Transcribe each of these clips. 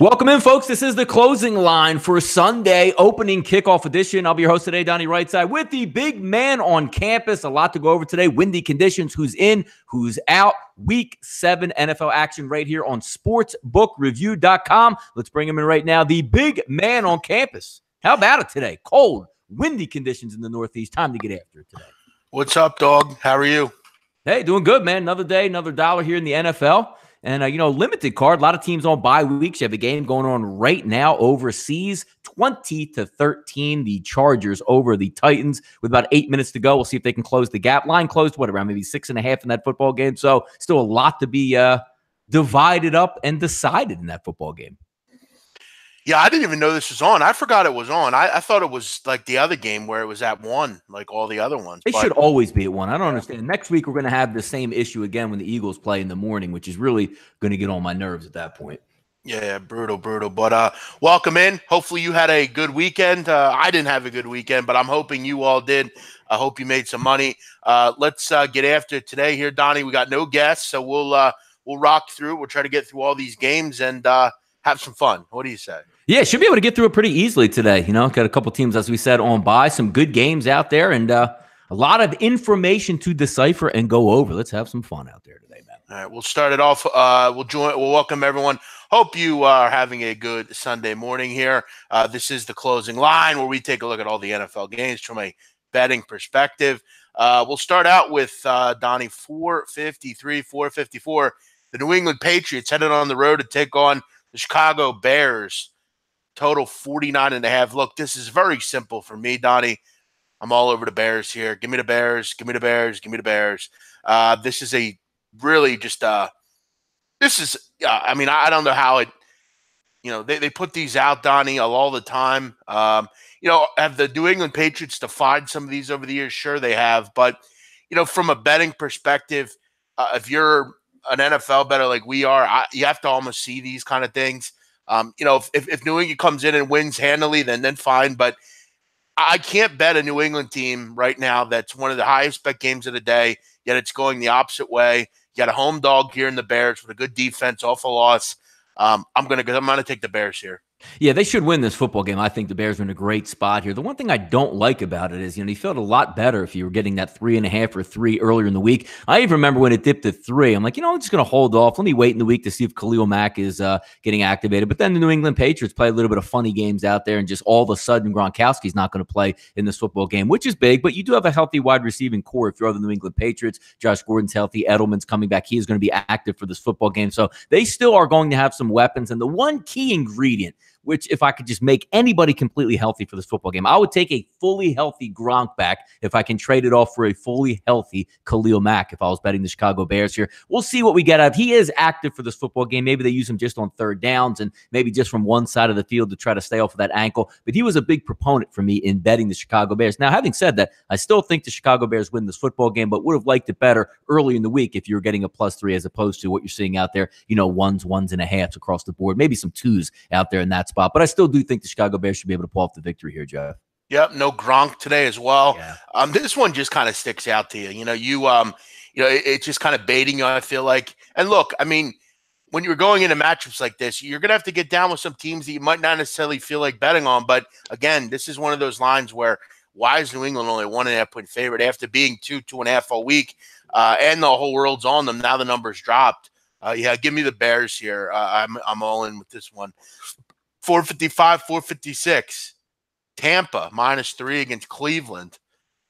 Welcome in, folks. This is the closing line for Sunday opening kickoff edition. I'll be your host today, Donnie Rightside, with the big man on campus. A lot to go over today. Windy conditions, who's in, who's out. Week 7 NFL action right here on sportsbookreview.com. Let's bring him in right now. The big man on campus. How about it today? Cold, windy conditions in the Northeast. Time to get after it today. What's up, dog? How are you? Hey, doing good, man. Another day, another dollar here in the NFL. And, limited card. A lot of teams on bye weeks. You have a game going on right now overseas. 20-13, the Chargers over the Titans with about 8 minutes to go. We'll see if they can close the gap. Line closed, around maybe 6.5 in that football game. So still a lot to be divided up and decided in that football game. Yeah, I didn't even know this was on. I forgot it was on. I thought it was like the other game where it was at 1, like all the other ones. It should always be at 1. I don't understand. Next week, we're going to have the same issue again when the Eagles play in the morning, which is really going to get on my nerves at that point. Yeah, brutal. But welcome in. Hopefully you had a good weekend. I didn't have a good weekend, but I'm hoping you all did. I hope you made some money. Let's get after it today here, Donnie. We got no guests, so we'll rock through. We'll try to get through all these games and have some fun. What do you say? Yeah, should be able to get through it pretty easily today. Got a couple teams, as we said, on bye. Some good games out there, and a lot of information to decipher and go over. Let's have some fun out there today, man. All right, we'll start it off. We'll welcome everyone. Hope you are having a good Sunday morning here. This is the closing line where we take a look at all the NFL games from a betting perspective. We'll start out with Donnie 453, 454. The New England Patriots headed on the road to take on the Chicago Bears. Total 49.5. Look, this is very simple for me, Donnie. I'm all over the Bears here. Give me the Bears. Give me the Bears. Give me the Bears. This is a really just this is I mean, I don't know how it, they put these out, Donnie, all the time. Have the New England Patriots defied some of these over the years? Sure they have. But, from a betting perspective, if you're an NFL bettor like we are, you have to almost see these kind of things. If New England comes in and wins handily, then fine. But I can't bet a New England team right now that's one of the highest bet games of the day, yet it's going the opposite way. You got a home dog here in the Bears with a good defense off a loss. I'm gonna take the Bears here. Yeah, they should win this football game. I think the Bears are in a great spot here. The one thing I don't like about it is, you felt a lot better if you were getting that 3.5 or 3 earlier in the week. I even remember when it dipped to 3. I'm like, I'm just going to hold off. Let me wait in the week to see if Khalil Mack is getting activated. But then the New England Patriots play a little bit of funny games out there, and just all of a sudden Gronkowski's not going to play in this football game, which is big. But you do have a healthy wide receiving core if you're the New England Patriots. Josh Gordon's healthy. Edelman's coming back. He is going to be active for this football game. So they still are going to have some weapons. And the one key ingredient, which if I could just make anybody completely healthy for this football game, I would take a fully healthy Gronk back if I can trade it off for a fully healthy Khalil Mack if I was betting the Chicago Bears here. We'll see what we get out of. He is active for this football game. Maybe they use him just on third downs and maybe just from one side of the field to try to stay off of that ankle. But he was a big proponent for me in betting the Chicago Bears. Now, having said that, I still think the Chicago Bears win this football game, but would have liked it better early in the week if you were getting a +3 as opposed to what you're seeing out there, 1s and a halves across the board, maybe some 2s out there in that spot. But I still do think the Chicago Bears should be able to pull off the victory here, Jeff. Yep, no Gronk today as well. Yeah. This one just kind of sticks out to you. It's just kind of baiting you, I feel like. And look, I mean, when you're going into matchups like this, you're going to have to get down with some teams that you might not necessarily feel like betting on. But again, this is one of those lines where why is New England only 1.5 point favorite after being 2.5 all week, and the whole world's on them? Now the numbers dropped. Give me the Bears here. I'm all in with this one. 455, 456. Tampa -3 against Cleveland.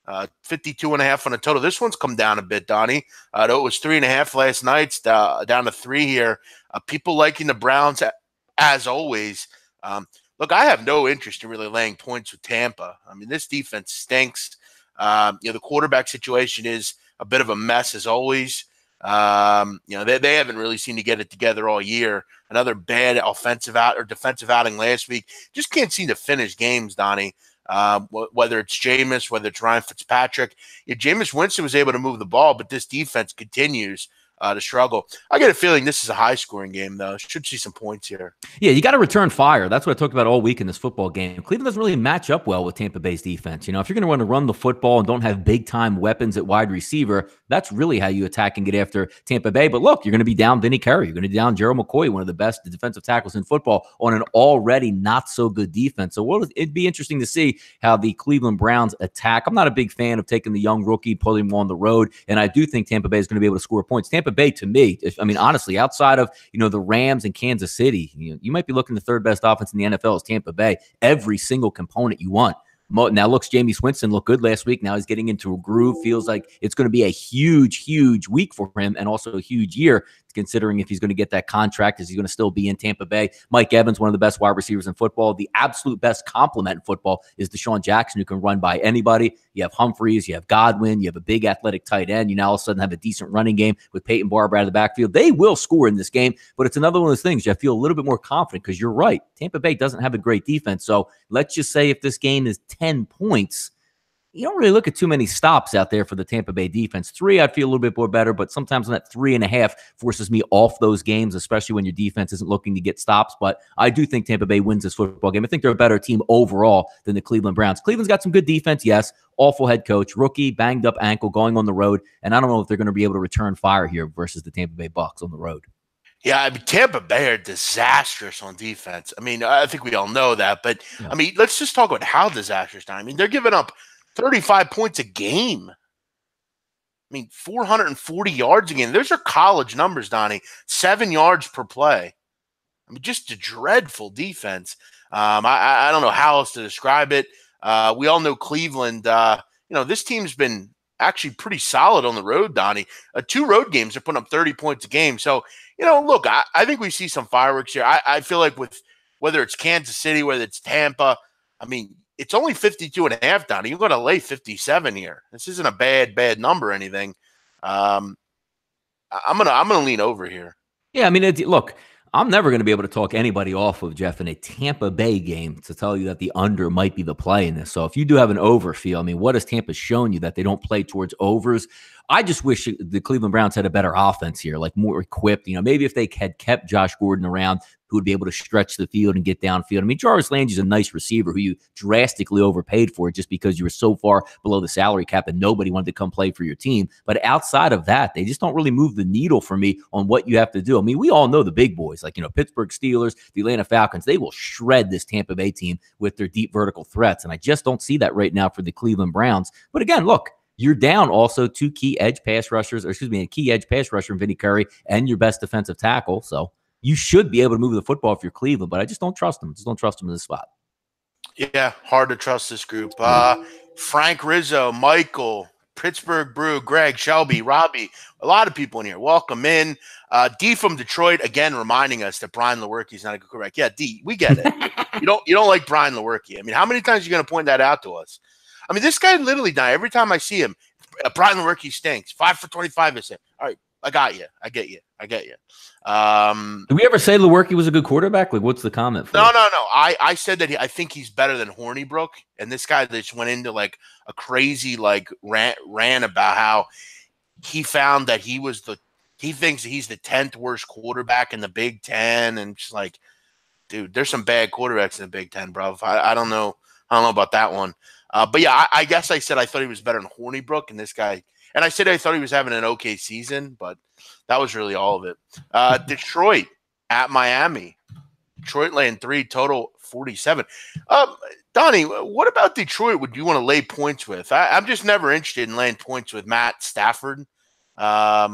52.5 on the total. This one's come down a bit, Donnie. Though it was 3.5 last night, it's down to 3 here. People liking the Browns as always. Look, I have no interest in really laying points with Tampa. I mean, this defense stinks. The quarterback situation is a bit of a mess as always. They haven't really seemed to get it together all year. Another bad offensive out or defensive outing last week. Just can't seem to finish games, Donnie. Whether it's Jameis, whether it's Ryan Fitzpatrick. Jameis Winston was able to move the ball, but this defense continues to struggle. I get a feeling this is a high-scoring game, though. Should see some points here. Yeah, you got to return fire. That's what I talked about all week in this football game. Cleveland doesn't really match up well with Tampa Bay's defense. You know, if you're going to want to run the football and don't have big-time weapons at wide receiver, that's really how you attack and get after Tampa Bay. But look, you're going to be down Vinny Curry. You're going to be down Gerald McCoy, one of the best defensive tackles in football, on an already not-so-good defense. So it'd be interesting to see how the Cleveland Browns attack. I'm not a big fan of taking the young rookie, putting him on the road, and I do think Tampa Bay is going to be able to score points. Tampa Bay, to me, honestly, outside of the Rams and Kansas City, you might be looking the third best offense in the NFL is Tampa Bay. Every single component you want. Now, looks, Jameis Winston looked good last week. Now he's getting into a groove. Feels like it's going to be a huge, huge week for him and also a huge year, considering if he's going to get that contract, is he going to still be in Tampa Bay? Mike Evans, one of the best wide receivers in football. The absolute best complement in football is Deshaun Jackson, who can run by anybody. You have Humphreys, you have Godwin, you have a big athletic tight end. You now all of a sudden have a decent running game with Peyton Barber out of the backfield. They will score in this game, but it's another one of those things you feel a little bit more confident because you're right. Tampa Bay doesn't have a great defense. So let's just say if this game is 10 points, you don't really look at too many stops out there for the Tampa Bay defense. 3, I'd feel a little bit more better, but sometimes when that 3.5 forces me off those games, especially when your defense isn't looking to get stops. But I do think Tampa Bay wins this football game. I think they're a better team overall than the Cleveland Browns. Cleveland's got some good defense, yes. Awful head coach, rookie, banged up ankle, going on the road. And I don't know if they're going to be able to return fire here versus the Tampa Bay Bucs on the road. Yeah, I mean, Tampa Bay are disastrous on defense. I mean, I think we all know that. But, yeah. I mean, let's just talk about how disastrous now. I mean, they're giving up 35 points a game. I mean, 440 yards a game. Those are college numbers, Donnie. 7 yards per play. I mean, just a dreadful defense. I don't know how else to describe it. We all know Cleveland. This team's been actually pretty solid on the road, Donnie. 2 road games are putting up 30 points a game. So, look, I think we see some fireworks here. I feel like with whether it's Kansas City, whether it's Tampa, I mean, it's only 52.5, Donnie. You're going to lay 57 here. This isn't a bad number or anything. I'm gonna lean over here. Yeah, I mean, look, I'm never going to be able to talk anybody off of, Jeff, in a Tampa Bay game to tell you that the under might be the play in this. So if you do have an over feel, I mean, what has Tampa shown you that they don't play towards overs? I just wish the Cleveland Browns had a better offense here, like more equipped. Maybe if they had kept Josh Gordon around, who would be able to stretch the field and get downfield. I mean, Jarvis Landry's a nice receiver who you drastically overpaid for just because you were so far below the salary cap and nobody wanted to come play for your team. But outside of that, they just don't really move the needle for me on what you have to do. I mean, we all know the big boys, like, Pittsburgh Steelers, the Atlanta Falcons, they will shred this Tampa Bay team with their deep vertical threats. And I just don't see that right now for the Cleveland Browns. But again, look, you're down also 2 key edge pass rushers, a key edge pass rusher in Vinny Curry and your best defensive tackle. So you should be able to move the football if you're Cleveland, but I just don't trust them. Just don't trust them in this spot. Yeah, hard to trust this group. Frank Rizzo, Michael, Pittsburgh Brew, Greg, Shelby, Robbie, a lot of people in here. Welcome in. D from Detroit, again, reminding us that Brian Lewerke is not a good quarterback. Yeah, D, we get it. You don't like Brian Lewerke. I mean, how many times are you going to point that out to us? I mean, this guy literally, every time I see him, Brian Lewerke stinks. 5 for 25 is it. All right, I got you. I get you. Did we ever say Lewerke was a good quarterback? Like, what's the comment for? No. I said that I think he's better than Hornibrook, and this guy just went into like a crazy rant about how he found that he thinks he's the 10th worst quarterback in the Big Ten, and just like, dude, there's some bad quarterbacks in the Big Ten, bro. I don't know about that one. But yeah, I guess I said I thought he was better than Hornibrook, and this guy, and I said I thought he was having an okay season, but that was really all of it. Detroit at Miami. Detroit laying 3, total 47. Donnie, what about Detroit would you want to lay points with? I'm just never interested in laying points with Matt Stafford. I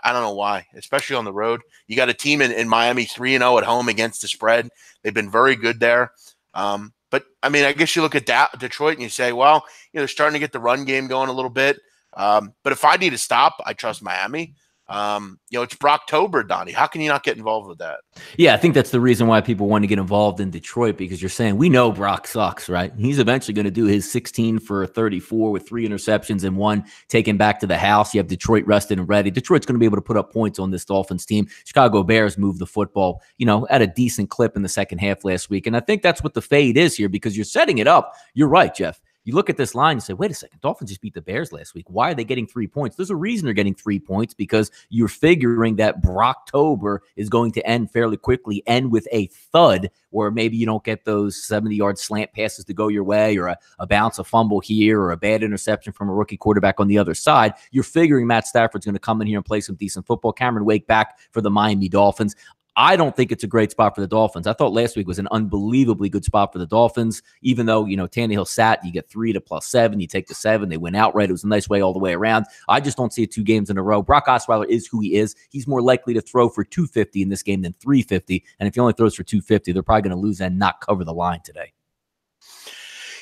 don't know why, especially on the road. You got a team in Miami 3-0 at home against the spread. They've been very good there. But, I mean, I guess you look at Detroit and you say, well, they're starting to get the run game going a little bit. But if I need to stop, I trust Miami. It's Brocktober, Donnie. How can you not get involved with that? Yeah, I think that's the reason why people want to get involved in Detroit, because you're saying, we know Brock sucks, right? He's eventually going to do his 16 for 34 with 3 interceptions and 1 taken back to the house. You have Detroit rested and ready. Detroit's going to be able to put up points on this Dolphins team. Chicago Bears moved the football, at a decent clip in the second half last week. And I think that's what the fade is here, because you're setting it up. You're right, Jeff. you look at this line and say, wait a second, Dolphins just beat the Bears last week. Why are they getting 3 points? There's a reason they're getting 3 points, because you're figuring that Brocktober is going to end fairly quickly, end with a thud, where maybe you don't get those 70-yard slant passes to go your way, or a bounce, a fumble here, or a bad interception from a rookie quarterback on the other side. You're figuring Matt Stafford's going to come in here and play some decent football. Cameron Wake back for the Miami Dolphins. I don't think it's a great spot for the Dolphins. I thought last week was an unbelievably good spot for the Dolphins, even though, Tannehill sat, you get 3 to +7, you take the 7, they win outright. It was a nice way all the way around. I just don't see it 2 games in a row. Brock Osweiler is who he is. He's more likely to throw for 250 in this game than 350. And if he only throws for 250, they're probably going to lose and not cover the line today.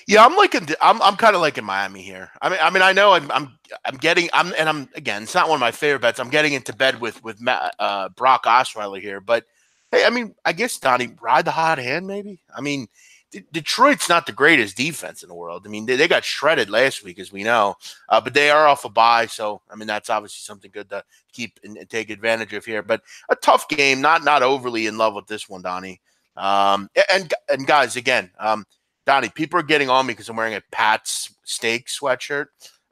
Yeah, I'm kind of liking Miami here. I know I'm getting again, it's not one of my favorite bets. I'm getting into bed with Brock Osweiler here, but hey, I guess Donnie, ride the hot hand maybe. Detroit's not the greatest defense in the world. They got shredded last week, as we know, but they are off a bye, so that's obviously something good to keep and take advantage of here. But a tough game, not overly in love with this one, Donnie. And guys, again, Donnie, people are getting on me because I'm wearing a Pat's Steak sweatshirt.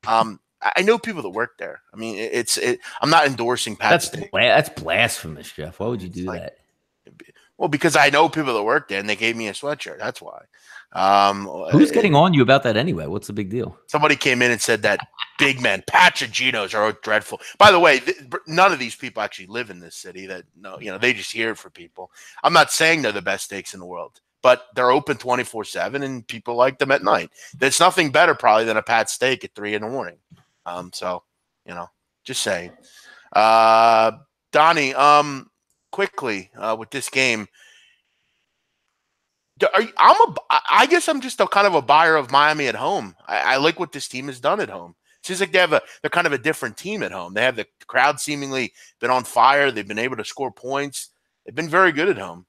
I know people that work there. I'm not endorsing Pat's Steak. That's blasphemous, Jeff. Why would you do that? Well, because I know people that work there and they gave me a sweatshirt. That's why. Who's getting on you about that anyway? What's the big deal? Somebody came in and said that big men, Pachaginos, are dreadful. By the way, none of these people actually live in this city. They just hear it for people. I'm not saying they're the best steaks in the world, but they're open 24/7 and people like them at night. There's nothing better probably than a Pat's Steak at 3 a.m. Just saying. Donnie, quickly with this game, I guess I'm just kind of a buyer of Miami at home. I like what this team has done at home. It seems like they're kind of a different team at home. They have the crowd seemingly been on fire. They've been able to score points. They've been very good at home.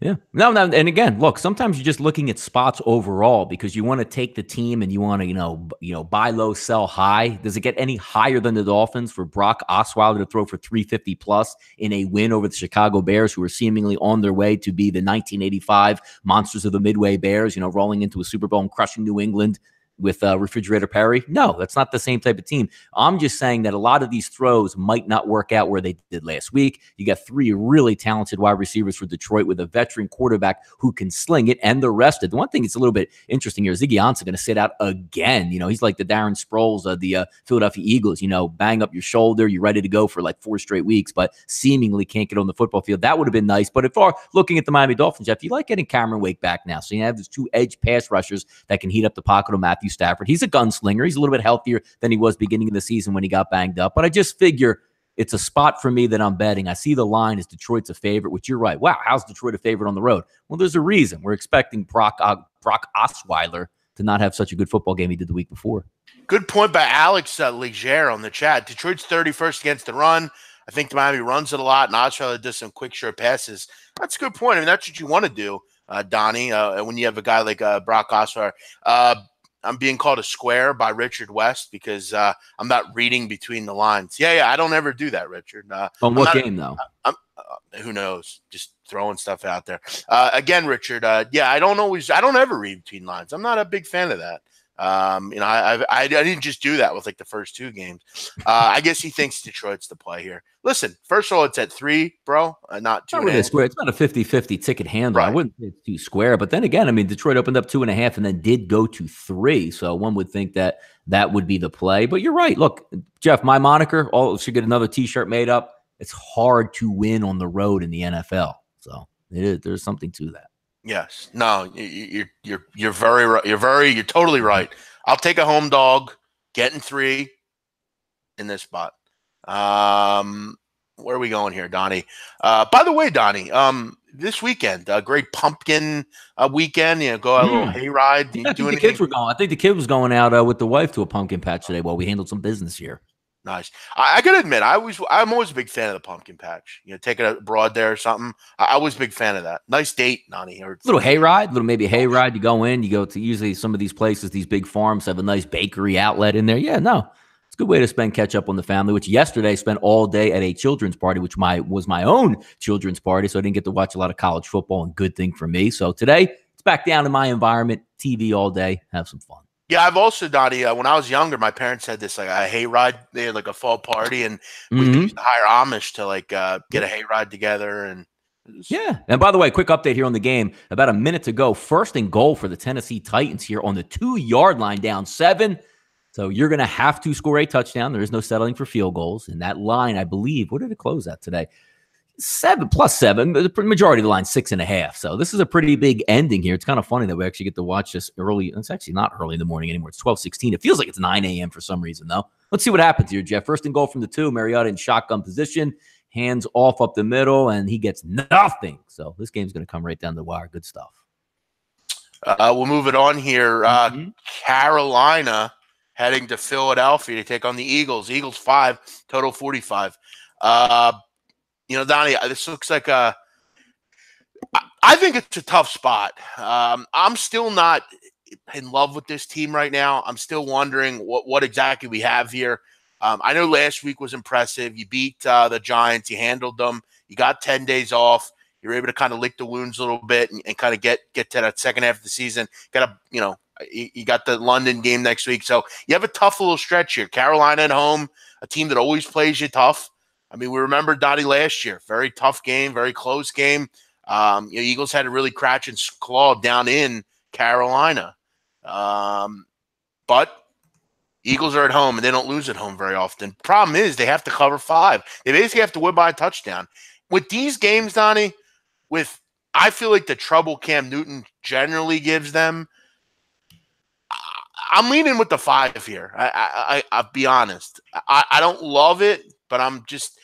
Yeah. No. And again, look, sometimes you're just looking at spots overall because you want to take the team and you want to, buy low, sell high. Does it get any higher than the Dolphins for Brock Osweiler to throw for 350 plus in a win over the Chicago Bears, who are seemingly on their way to be the 1985 Monsters of the Midway Bears, rolling into a Super Bowl and crushing New England with Refrigerator Perry? No, that's not the same type of team. I'm just saying that a lot of these throws might not work out where they did last week. You got 3 really talented wide receivers for Detroit with a veteran quarterback who can sling it, and they're rested. The one thing that's a little bit interesting here is Ziggy Ansah going to sit out again. He's like the Darren Sproles of the Philadelphia Eagles. Bang up your shoulder, you're ready to go for like 4 straight weeks, but seemingly can't get on the football field. That would have been nice. But if you're looking at the Miami Dolphins, Jeff, you like getting Cameron Wake back now. So you have these 2 edge pass rushers that can heat up the pocket of Matthew Stafford. He's a gunslinger. He's a little bit healthier than he was beginning of the season when he got banged up. But I just figure it's a spot for me that I'm betting. I see the line as Detroit's a favorite, which you're right. Wow, how's Detroit a favorite on the road? Well, there's a reason. We're expecting Brock Osweiler to not have such a good football game he did the week before. Good point by Alex Leger on the chat. Detroit's 31st against the run. I think the Miami runs it a lot, and Osweiler does some quick, short passes. That's a good point. That's what you want to do, Donnie, when you have a guy like Brock Osweiler. I'm being called a square by Richard West because I'm not reading between the lines. Yeah, I don't ever do that, Richard. On what game, though? Who knows? Just throwing stuff out there. Again, Richard, I don't ever read between lines. I'm not a big fan of that. I didn't just do that with like the first 2 games. I guess he thinks Detroit's the play here. Listen, first of all, it's at 3, bro, not 2. It's not a 50-50 ticket handle. Right. I wouldn't say it's too square, but then again, Detroit opened up 2.5 and then did go to 3. So one would think that would be the play. But you're right. Look, Jeff, my moniker, should get another T-shirt made up. It's hard to win on the road in the NFL. So there's something to that. Yes. No, you're very right. You're totally right. I'll take a home dog, getting 3 in this spot. Where are we going here, Donnie? By the way, Donnie, this weekend, great pumpkin weekend. Go out a little hayride. Yeah, I think the kids were going. I think the kid was going out with the wife to a pumpkin patch today while we handled some business here. Nice. I gotta admit, I'm always a big fan of the pumpkin patch. Taking it abroad there or something. I was a big fan of that. Nice date, Donnie. Little hayride, maybe a hayride. You go in, you go to usually some of these places, these big farms have a nice bakery outlet in there. Yeah, no. It's a good way to spend catch up on the family, which yesterday I spent all day at a children's party, which was my own children's party. So I didn't get to watch a lot of college football, and good thing for me. So today it's back down in my environment, TV all day, have some fun. Yeah, I've also, Donnie, when I was younger, my parents had this like a hayride. They had like a fall party, and they used Mm-hmm. to hire Amish to like get a Yep. hayride together. And it was, Yeah. And by the way, quick update here on the game. About a minute to go. First and goal for the Tennessee Titans here on the 2-yard line, down 7. So you're going to have to score a touchdown. There is no settling for field goals. And that line, I believe, what did it close at today? 7+7. The majority of the line 6.5. So this is a pretty big ending here. It's kind of funny that we actually get to watch this early. It's actually not early in the morning anymore. It's 12:16. It feels like it's 9 a.m. for some reason, though. Let's see what happens here, Jeff. First and goal from the 2. Mariota in shotgun position. Hands off up the middle, and he gets nothing. So this game's going to come right down the wire. Good stuff. we'll move it on here. Mm-hmm. Carolina heading to Philadelphia to take on the Eagles. Eagles 5, total 45. Donnie, this looks like I think it's a tough spot. I'm still not in love with this team right now. I'm still wondering what exactly we have here. I know last week was impressive. You beat the Giants. You handled them. You got 10 days off. You're able to kind of lick the wounds a little bit and kind of get to that second half of the season. You got the London game next week. So you have a tough little stretch here. Carolina at home, a team that always plays you tough. I mean, we remember Dottie last year. Very tough game, very close game. Eagles had to really crash and claw down in Carolina. But Eagles are at home, and they don't lose at home very often. Problem is they have to cover 5. They basically have to win by a touchdown. With these games, Donnie, I feel like the trouble Cam Newton generally gives them, I'm leaning with the 5 here. I'll be honest. I don't love it, but I'm just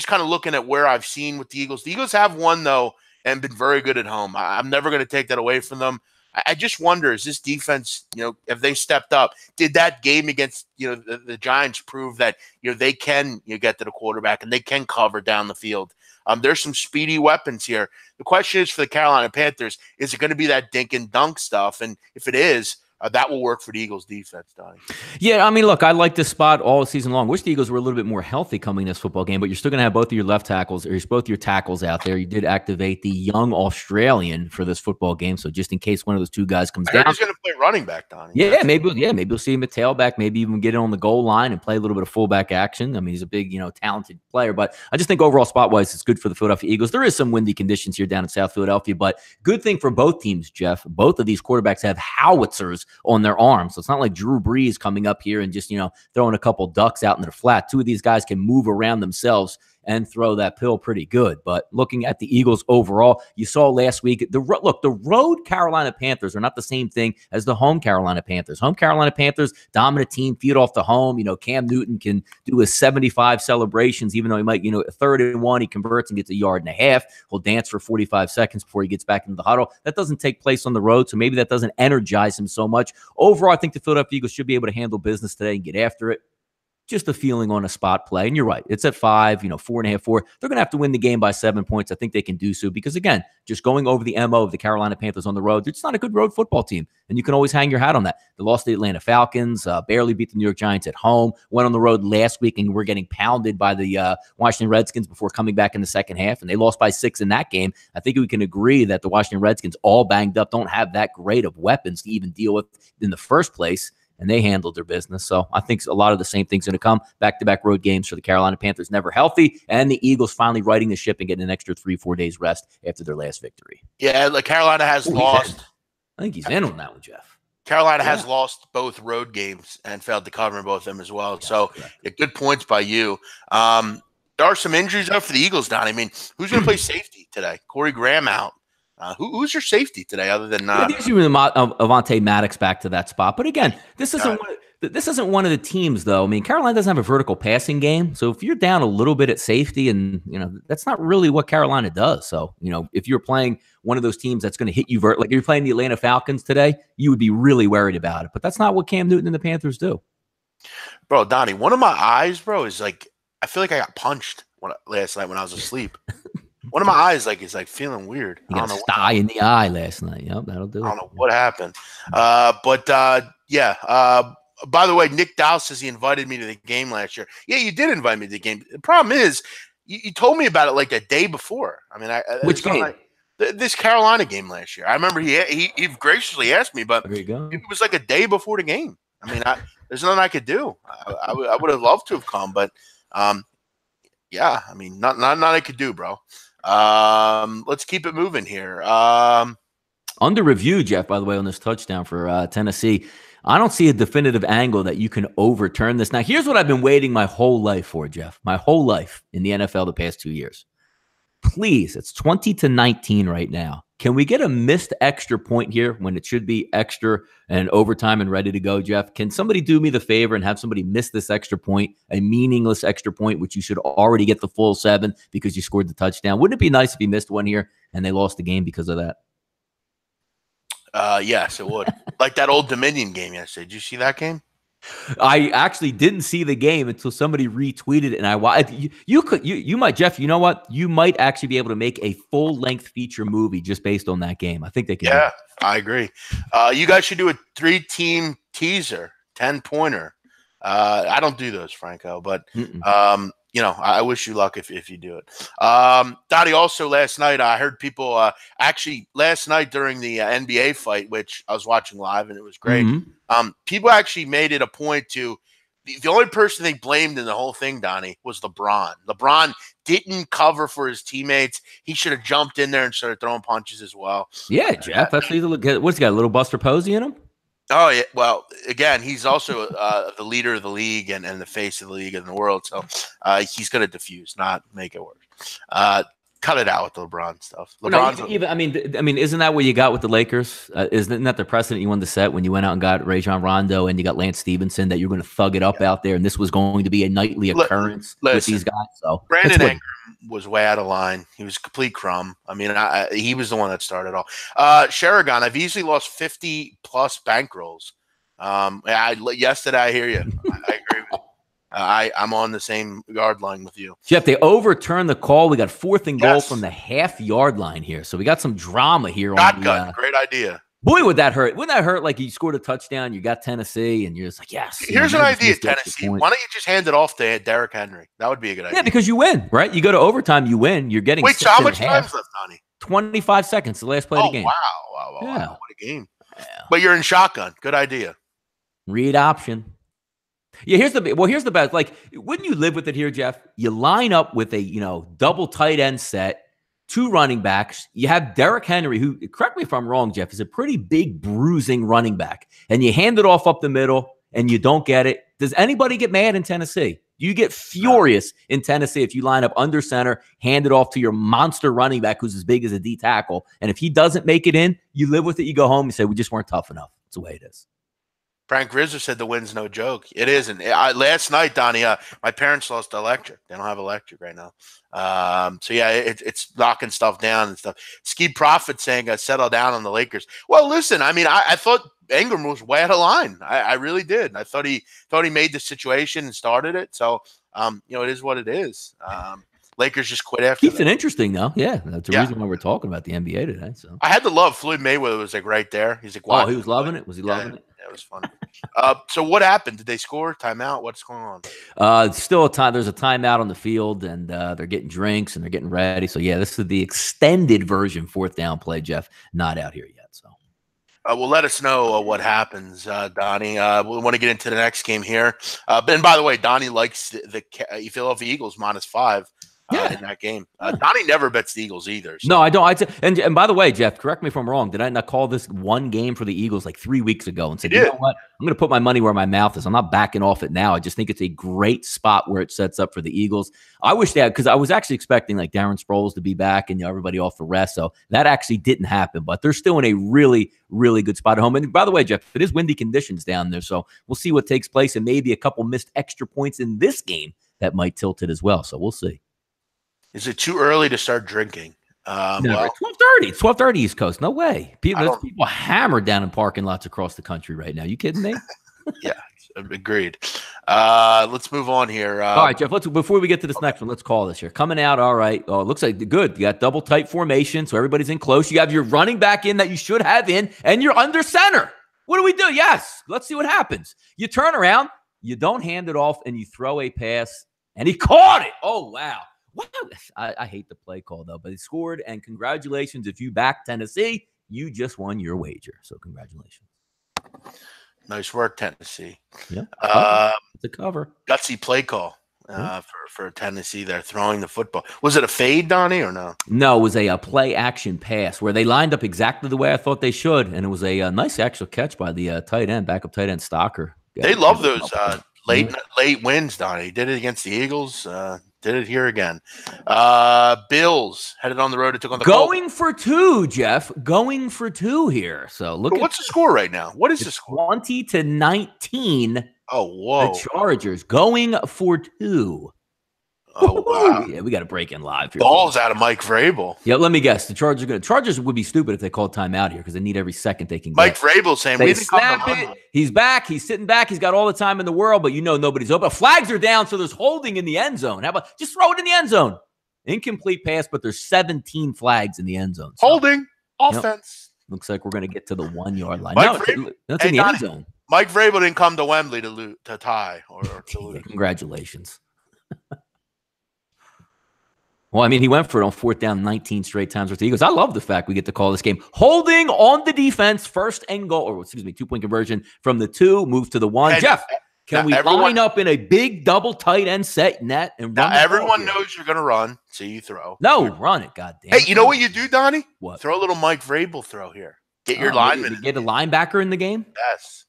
kind of looking at where I've seen with the Eagles. The Eagles have won, though, and been very good at home. I'm never going to take that away from them. I just wonder, is this defense, if they stepped up, did that game against, the Giants prove that, they can get to the quarterback and they can cover down the field? There's some speedy weapons here. The question is for the Carolina Panthers, is it going to be that dink and dunk stuff? And if it is, that will work for the Eagles defense, Donnie. Yeah, I mean, look, I like this spot all season long. Wish the Eagles were a little bit more healthy coming this football game, but you're still going to have both of your left tackles, or both your tackles out there. You did activate the young Australian for this football game, so just in case one of those two guys comes down. He's going to play running back, Donnie. Yeah, maybe we'll see him at tailback, maybe even get it on the goal line and play a little bit of fullback action. I mean, he's a big, talented player, but I just think overall spot-wise, it's good for the Philadelphia Eagles. There is some windy conditions here down in South Philadelphia, but good thing for both teams, Jeff. Both of these quarterbacks have howitzers on their arms. So it's not like Drew Brees coming up here and just, throwing a couple ducks out in the flat. Two of these guys can move around themselves and throw that pill pretty good. But looking at the Eagles overall, you saw last week, the road Carolina Panthers are not the same thing as the home Carolina Panthers. Home Carolina Panthers, dominant team, feed off the home. Cam Newton can do his 75 celebrations, even though he might, 3rd and 1, he converts and gets 1.5 yards. He'll dance for 45 seconds before he gets back into the huddle. That doesn't take place on the road, so maybe that doesn't energize him so much. Overall, I think the Philadelphia Eagles should be able to handle business today and get after it. Just a feeling on a spot play. And you're right. It's at 5, 4.5, 4. They're going to have to win the game by 7 points. I think they can do so because, again, just going over the MO of the Carolina Panthers on the road, it's not a good road football team. And you can always hang your hat on that. They lost the Atlanta Falcons, barely beat the New York Giants at home, went on the road last week and were getting pounded by the Washington Redskins before coming back in the second half. And they lost by 6 in that game. I think we can agree that the Washington Redskins, all banged up, don't have that great of weapons to even deal with in the first place. And they handled their business. So I think a lot of the same things are going to come. Back-to-back road games for the Carolina Panthers, never healthy. And the Eagles finally righting the ship and getting an extra 3-4 days rest after their last victory. Yeah, Carolina has lost. I think he's in on that one, Jeff. Carolina has lost both road games and failed to cover in both of them as well. So good points by you. There are some injuries up for the Eagles, Don. I mean, who's going to play safety today? Corey Graham out. Who's your safety today other than Avonte Maddox back to that spot? But again, this isn't one of the teams, though. I mean, Carolina doesn't have a vertical passing game. So if you're down a little bit at safety and, that's not really what Carolina does. So, if you're playing one of those teams that's going to hit you, like you're playing the Atlanta Falcons today, you would be really worried about it. But that's not what Cam Newton and the Panthers do. Bro, Donnie, one of my eyes, bro, is like, I feel like I got punched last night when I was asleep. One of my eyes is feeling weird. You got a sty in the eye last night. Yep, that'll do it. I don't know what happened. By the way, Nick Dow says he invited me to the game last year. Yeah, you did invite me to the game. The problem is you told me about it like a day before. I mean, which game? This Carolina game last year. I remember he graciously asked me, but there you go. it was like a day before the game. I mean, there's nothing I could do. I would have loved to have come, but yeah, I mean, not I could do, bro. Let's keep it moving here. Under review, Jeff, by the way, on this touchdown for Tennessee, I don't see a definitive angle that you can overturn this. Now, here's what I've been waiting my whole life for, Jeff, my whole life in the NFL the past 2 years. Please, it's 20-19 right now. Can we get a missed extra point here when it should be extra and overtime and ready to go, Jeff? Can somebody do me the favor and have somebody miss this extra point, a meaningless extra point, which you should already get the full 7 because you scored the touchdown? Wouldn't it be nice if you missed one here and they lost the game because of that? Yes, it would. Like that Old Dominion game yesterday. Did you see that game? I actually didn't see the game until somebody retweeted it, and I watched. You might, Jeff. You know what? You might actually be able to make a full-length feature movie just based on that game. I think they can. Yeah, I agree. You guys should do a 3-team teaser, 10-pointer. I don't do those, Franco, but you know, I wish you luck if you do it. Dottie, also last night, I heard people actually last night during the NBA fight, which I was watching live and it was great. People actually made it a point to the only person they blamed in the whole thing, Donnie, was LeBron. LeBron didn't cover for his teammates. He should have jumped in there and started throwing punches as well. Yeah, Jeff. That's what's he got? A little Buster Posey in him? Oh, yeah. Well, again, he's also the leader of the league and the face of the league in the world. So he's going to diffuse, not make it worse. Cut it out with the LeBron stuff. LeBron's I mean, isn't that what you got with the Lakers? Isn't that the precedent you wanted to set when you went out and got Rajon Rondo and you got Lance Stevenson, that you're going to thug it up out there, and this was going to be a nightly occurrence with these guys? So Brandon Ingram was way out of line. He was a complete crumb. I mean, he was the one that started all. Sheragon, I've easily lost 50 plus bankrolls. Yesterday, I hear you. I agree with you. I'm on the same yard line with you. Jeff, they overturned the call. We got 4th and goal from the half-yard line here. So we got some drama here. Shotgun, great idea. Boy, would that hurt. Wouldn't that hurt? Like you scored a touchdown, you got Tennessee, and you're just like, yes. Here's an idea, Tennessee. Why don't you just hand it off to Derrick Henry? That would be a good idea. Yeah, because you win, right? You go to overtime, you win. You're getting so how much time's left, Donnie? 25 seconds, the last play of the game. Wow. Yeah. What a game. Yeah. But you're in shotgun. Good idea. Read option. Yeah, here's the best. Like, wouldn't you live with it here, Jeff? You line up with a, double tight end set, 2 running backs. You have Derrick Henry, who, correct me if I'm wrong, Jeff, is a pretty big bruising running back. And you hand it off up the middle and you don't get it. Does anybody get mad in Tennessee? You get furious in Tennessee if you line up under center, hand it off to your monster running back who's as big as a D tackle. And if he doesn't make it in, you live with it. You go home and say, we just weren't tough enough. That's the way it is. Frank Rizzo said the win's no joke. It isn't. Last night, Donnie, my parents lost electric. They don't have electric right now. So, yeah, it's knocking stuff down and stuff. Ski Prophet saying, settle down on the Lakers. Well, listen, I mean, I thought Ingram was way out of line. I really did. I thought he made the situation and started it. So, it is what it is. Lakers just quit after Keeps it interesting, though. Yeah, that's the reason why we're talking about the NBA today. So I had to love Floyd Mayweather was like right there. He's like, wow. Oh, he was loving it? Was he loving it? It was fun. So what happened? Did they score? Timeout? What's going on? Still a time. There's a timeout on the field, and they're getting drinks and they're getting ready. So yeah, this is the extended version 4th down play. Jeff, not out here yet. So well, let us know what happens, Donnie. We want to get into the next game here. And by the way, Donnie likes the Philadelphia Eagles -5. In that game. Donnie never bets the Eagles either. So. No, I don't. And by the way, Jeff, correct me if I'm wrong. Did I not call this one game for the Eagles like 3 weeks ago and said, you know what? I'm going to put my money where my mouth is. I'm not backing off it now. I just think it's a great spot where it sets up for the Eagles. I wish they had, because I was actually expecting like Darren Sproles to be back and everybody off the rest. So that actually didn't happen, but they're still in a really, really good spot at home. And by the way, Jeff, it is windy conditions down there. So we'll see what takes place and maybe a couple missed extra points in this game that might tilt it as well. So we'll see. Is it too early to start drinking? No, 12:30. It's 12:30 East Coast. No way. There's people hammered down in parking lots across the country right now. You kidding me? Yeah, agreed. Let's move on here. All right, Jeff. Before we get to this next one, let's call this here. Coming out, all right. Oh, it looks like good. You got double tight formation, so everybody's in close. You have your running back in that you should have in, and you're under center. What do we do? Yes. Let's see what happens. You turn around, you don't hand it off, and you throw a pass, and he caught it. Oh, wow. Wow. I hate the play call, though, but he scored, and congratulations. If you back Tennessee, you just won your wager. So congratulations. Nice work, Tennessee. Yeah, Uh, it's a cover. Gutsy play call Yeah. for Tennessee. They're throwing the football. Was it a fade, Donnie, or no? No, it was a play action pass where they lined up exactly the way I thought they should, and it was a nice actual catch by the tight end, backup tight end Stocker. They love those Yeah. late wins, Donnie. Did it against the Eagles. Did it here again. Bills headed on the road. It took on the Going Colts. for two, Jeff. Going for two here. So look at What's the score right now? What is the score? 20-19. Oh, whoa. The Chargers going for two. Oh, wow. Yeah, we got to break in live here. Balls out of Mike Vrabel. Yeah, let me guess. The Chargers would be stupid if they called timeout here because they need every second they can get. Mike Vrabel saying, they snap it. He's back. He's sitting back. He's got all the time in the world, but nobody's open. Flags are down, so there's holding in the end zone. How about just throw it in the end zone? Incomplete pass, but there's 17 flags in the end zone. So, holding. Offense. Looks like we're going to get to the 1 yard line. That's in the end zone. Mike Vrabel didn't come to Wembley to tie or to lose. Congratulations. Well, I mean, he went for it on 4th down 19 straight times with the Eagles. I love the fact we get to call this game. Holding on the defense, 1st and goal, or 2-point conversion from the 2, move to the 1. And Jeff, can we line up in a big double tight end set net and run? Now, everyone knows you're going to run, so you throw. No, run it, goddamn. Hey, you know what you do, Donnie? What? Throw a little Mike Vrabel throw here. Get your lineman. Get a linebacker in the game? Yes.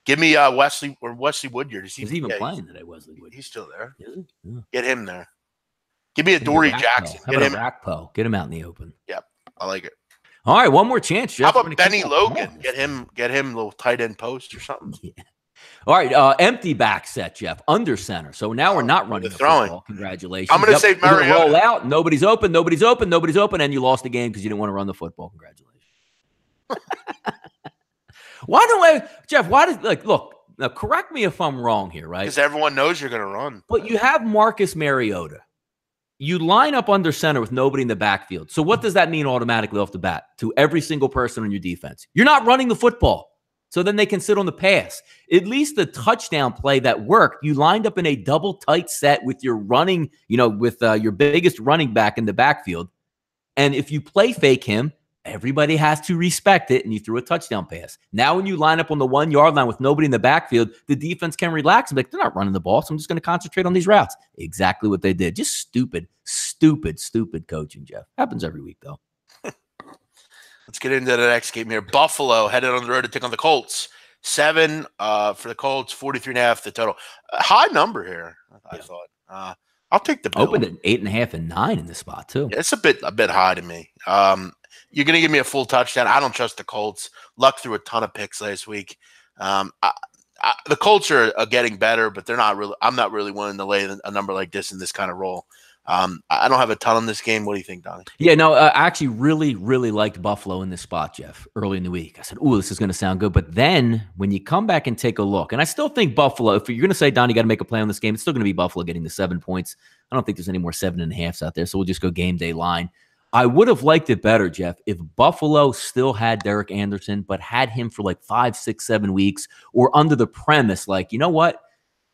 Give me Wesley Woodyard. He's even playing today, Wesley Woodyard. He's still there. Is he? Yeah. Get him there. Give me a Dory Jackson. How about a Rakpo? Get him out in the open. Yep, I like it. All right, one more chance, Jeff. How about Benny Logan? Get him a little tight end post or something. Yeah. All right, empty back set, Jeff. Under center. So now we're not running the throwing. Football. Congratulations. I'm going to say Mariota. Roll out. Nobody's open, and you lost the game because you didn't want to run the football. Congratulations. Jeff, look, now correct me if I'm wrong here, right? Because everyone knows you're going to run. But you have Marcus Mariota. You line up under center with nobody in the backfield. So what does that mean automatically off the bat to every single person on your defense? You're not running the football. So then they can sit on the pass. At least the touchdown play that worked, you lined up in a double tight set with your running, with your biggest running back in the backfield. And if you play fake him, everybody has to respect it, and you threw a touchdown pass. Now when you line up on the 1 yard line with nobody in the backfield, the defense can relax and be like, they're not running the ball, so I'm just going to concentrate on these routes. Exactly what they did. Just stupid coaching, Jeff. Happens every week, though. Let's get into the next game here. Buffalo headed on the road to take on the Colts. 7 for the Colts, 43.5 the total. A high number here, I thought. I'll take the Bills. Opened at 8.5 and 9 in this spot, too. Yeah, it's a bit high to me. You're going to give me a full touchdown. I don't trust the Colts. Luck threw a ton of picks last week. The Colts are getting better, but they're not really. I'm not really willing to lay a number like this in this kind of role. I don't have a ton on this game. What do you think, Donnie? Yeah, no, I actually really, really liked Buffalo in this spot, Jeff, early in the week. I said, ooh, this is going to sound good. But then when you come back and take a look, and I still think Buffalo, if you're going to say, Donnie, you got to make a play on this game, it's still going to be Buffalo getting the 7 points. I don't think there's any more 7.5s out there, so we'll just go game day line. I would have liked it better, Jeff, if Buffalo still had Derek Anderson, but had him for like 5, 6, 7 weeks, or under the premise, like, you know what?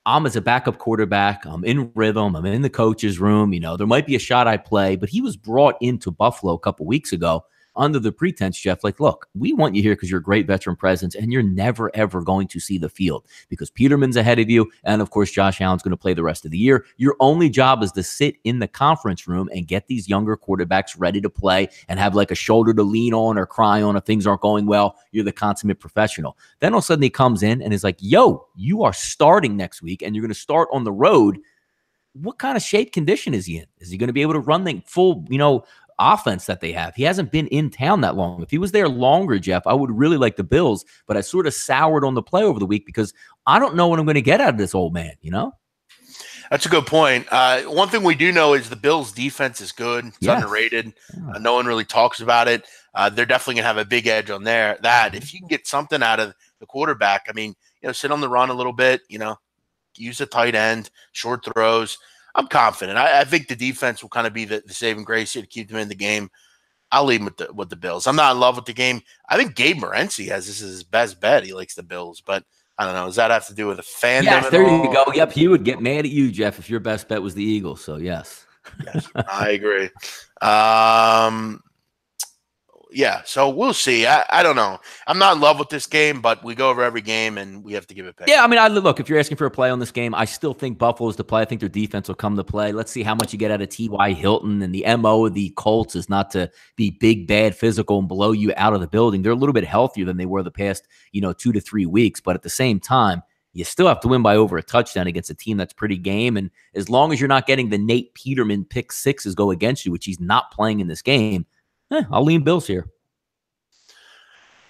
I'm as a backup quarterback. I'm in rhythm. I'm in the coach's room. There might be a shot I play, but he was brought into Buffalo a couple weeks ago under the pretense, Jeff, like, look, we want you here because you're a great veteran presence, and you're never, ever going to see the field because Peterman's ahead of you, and, of course, Josh Allen's going to play the rest of the year. Your only job is to sit in the conference room and get these younger quarterbacks ready to play and have, like, a shoulder to lean on or cry on if things aren't going well. You're the consummate professional. Then all of a sudden he comes in and is like, yo, you are starting next week, and you're going to start on the road. What kind of shape condition is he in? Is he going to be able to run the full, offense that they have? He hasn't been in town that long. If he was there longer, Jeff, I would really like the Bills, but I sort of soured on the play over the week because I don't know what I'm going to get out of this old man, That's a good point. One thing we do know is the Bills' defense is good. It's underrated. No one really talks about it. They're definitely going to have a big edge on that. If you can get something out of the quarterback, sit on the run a little bit, use a tight end, short throws. I'm confident. I think the defense will kind of be the saving grace here to keep them in the game. I'll leave him with the Bills. I'm not in love with the game. I think Gabe Morency has this as his best bet. He likes the Bills, but I don't know. Does that have to do with a fandom? Yes, there you go. Yep, he would get mad at you, Jeff, if your best bet was the Eagles. So yes, yes, I agree. Yeah, so we'll see. I don't know. I'm not in love with this game, but we go over every game and we have to give it pick. Yeah, I mean, look, if you're asking for a play on this game, I still think Buffalo's the play. I think their defense will come to play. Let's see how much you get out of T.Y. Hilton. And the MO of the Colts is not to be big, bad, physical, and blow you out of the building. They're a little bit healthier than they were the past, 2 to 3 weeks. But at the same time, you still have to win by over a touchdown against a team that's pretty game. And as long as you're not getting the Nate Peterman pick sixes go against you, which he's not playing in this game, I'll lean Bills here.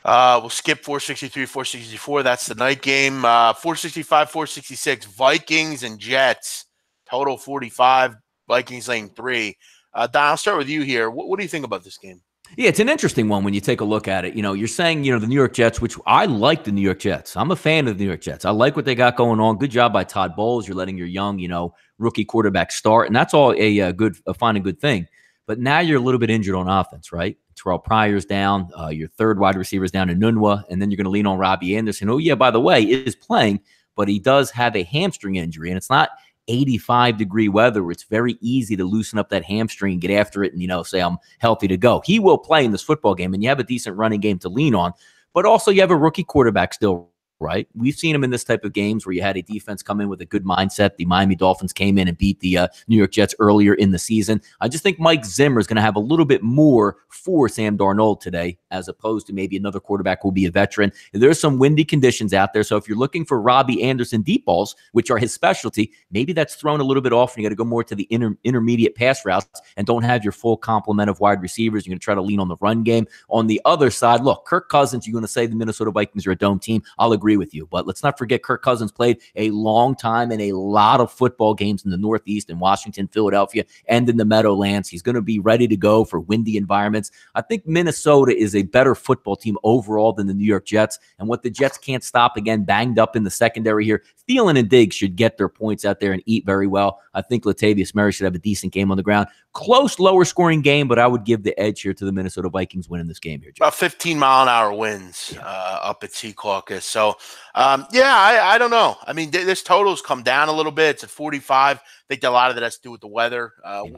We'll skip 463, 464. That's the night game. 465, 466. Vikings and Jets. Total 45. Vikings laying 3. Don, I'll start with you here. What do you think about this game? Yeah, it's an interesting one when you take a look at it. You're saying, the New York Jets, which I like the New York Jets. I'm a fan of the New York Jets. I like what they got going on. Good job by Todd Bowles. You're letting your young, rookie quarterback start, and that's all a fine and good thing. But now you're a little bit injured on offense, right? Terrell Pryor's down, your third wide receiver's down in Nunwa, and then you're going to lean on Robbie Anderson. Oh, yeah, by the way, is playing, but he does have a hamstring injury, and it's not 85-degree weather where it's very easy to loosen up that hamstring and get after it and, say I'm healthy to go. He will play in this football game, and you have a decent running game to lean on, but also you have a rookie quarterback still, right? We've seen him in this type of games where you had a defense come in with a good mindset. The Miami Dolphins came in and beat the New York Jets earlier in the season. I just think Mike Zimmer is going to have a little bit more for Sam Darnold today, as opposed to maybe another quarterback who will be a veteran. There's some windy conditions out there. So if you're looking for Robbie Anderson deep balls, which are his specialty, maybe that's thrown a little bit off and you got to go more to the intermediate pass routes and don't have your full complement of wide receivers. You're going to try to lean on the run game. On the other side, look, Kirk Cousins, you're going to say the Minnesota Vikings are a dome team. I'll agree with you. But let's not forget Kirk Cousins played a long time in a lot of football games in the Northeast, in Washington, Philadelphia, and in the Meadowlands. He's going to be ready to go for windy environments. I think Minnesota is a better football team overall than the New York Jets. And what the Jets can't stop, again, banged up in the secondary here, Thielen and Diggs should get their points out there and eat very well. I think Latavius Murray should have a decent game on the ground. Close, lower-scoring game, but I would give the edge here to the Minnesota Vikings winning this game here, Jeff. About 15-mile-an-hour winds up at Secaucus. So, I don't know. I mean, this total's come down a little bit. It's at 45. I think a lot of that has to do with the weather.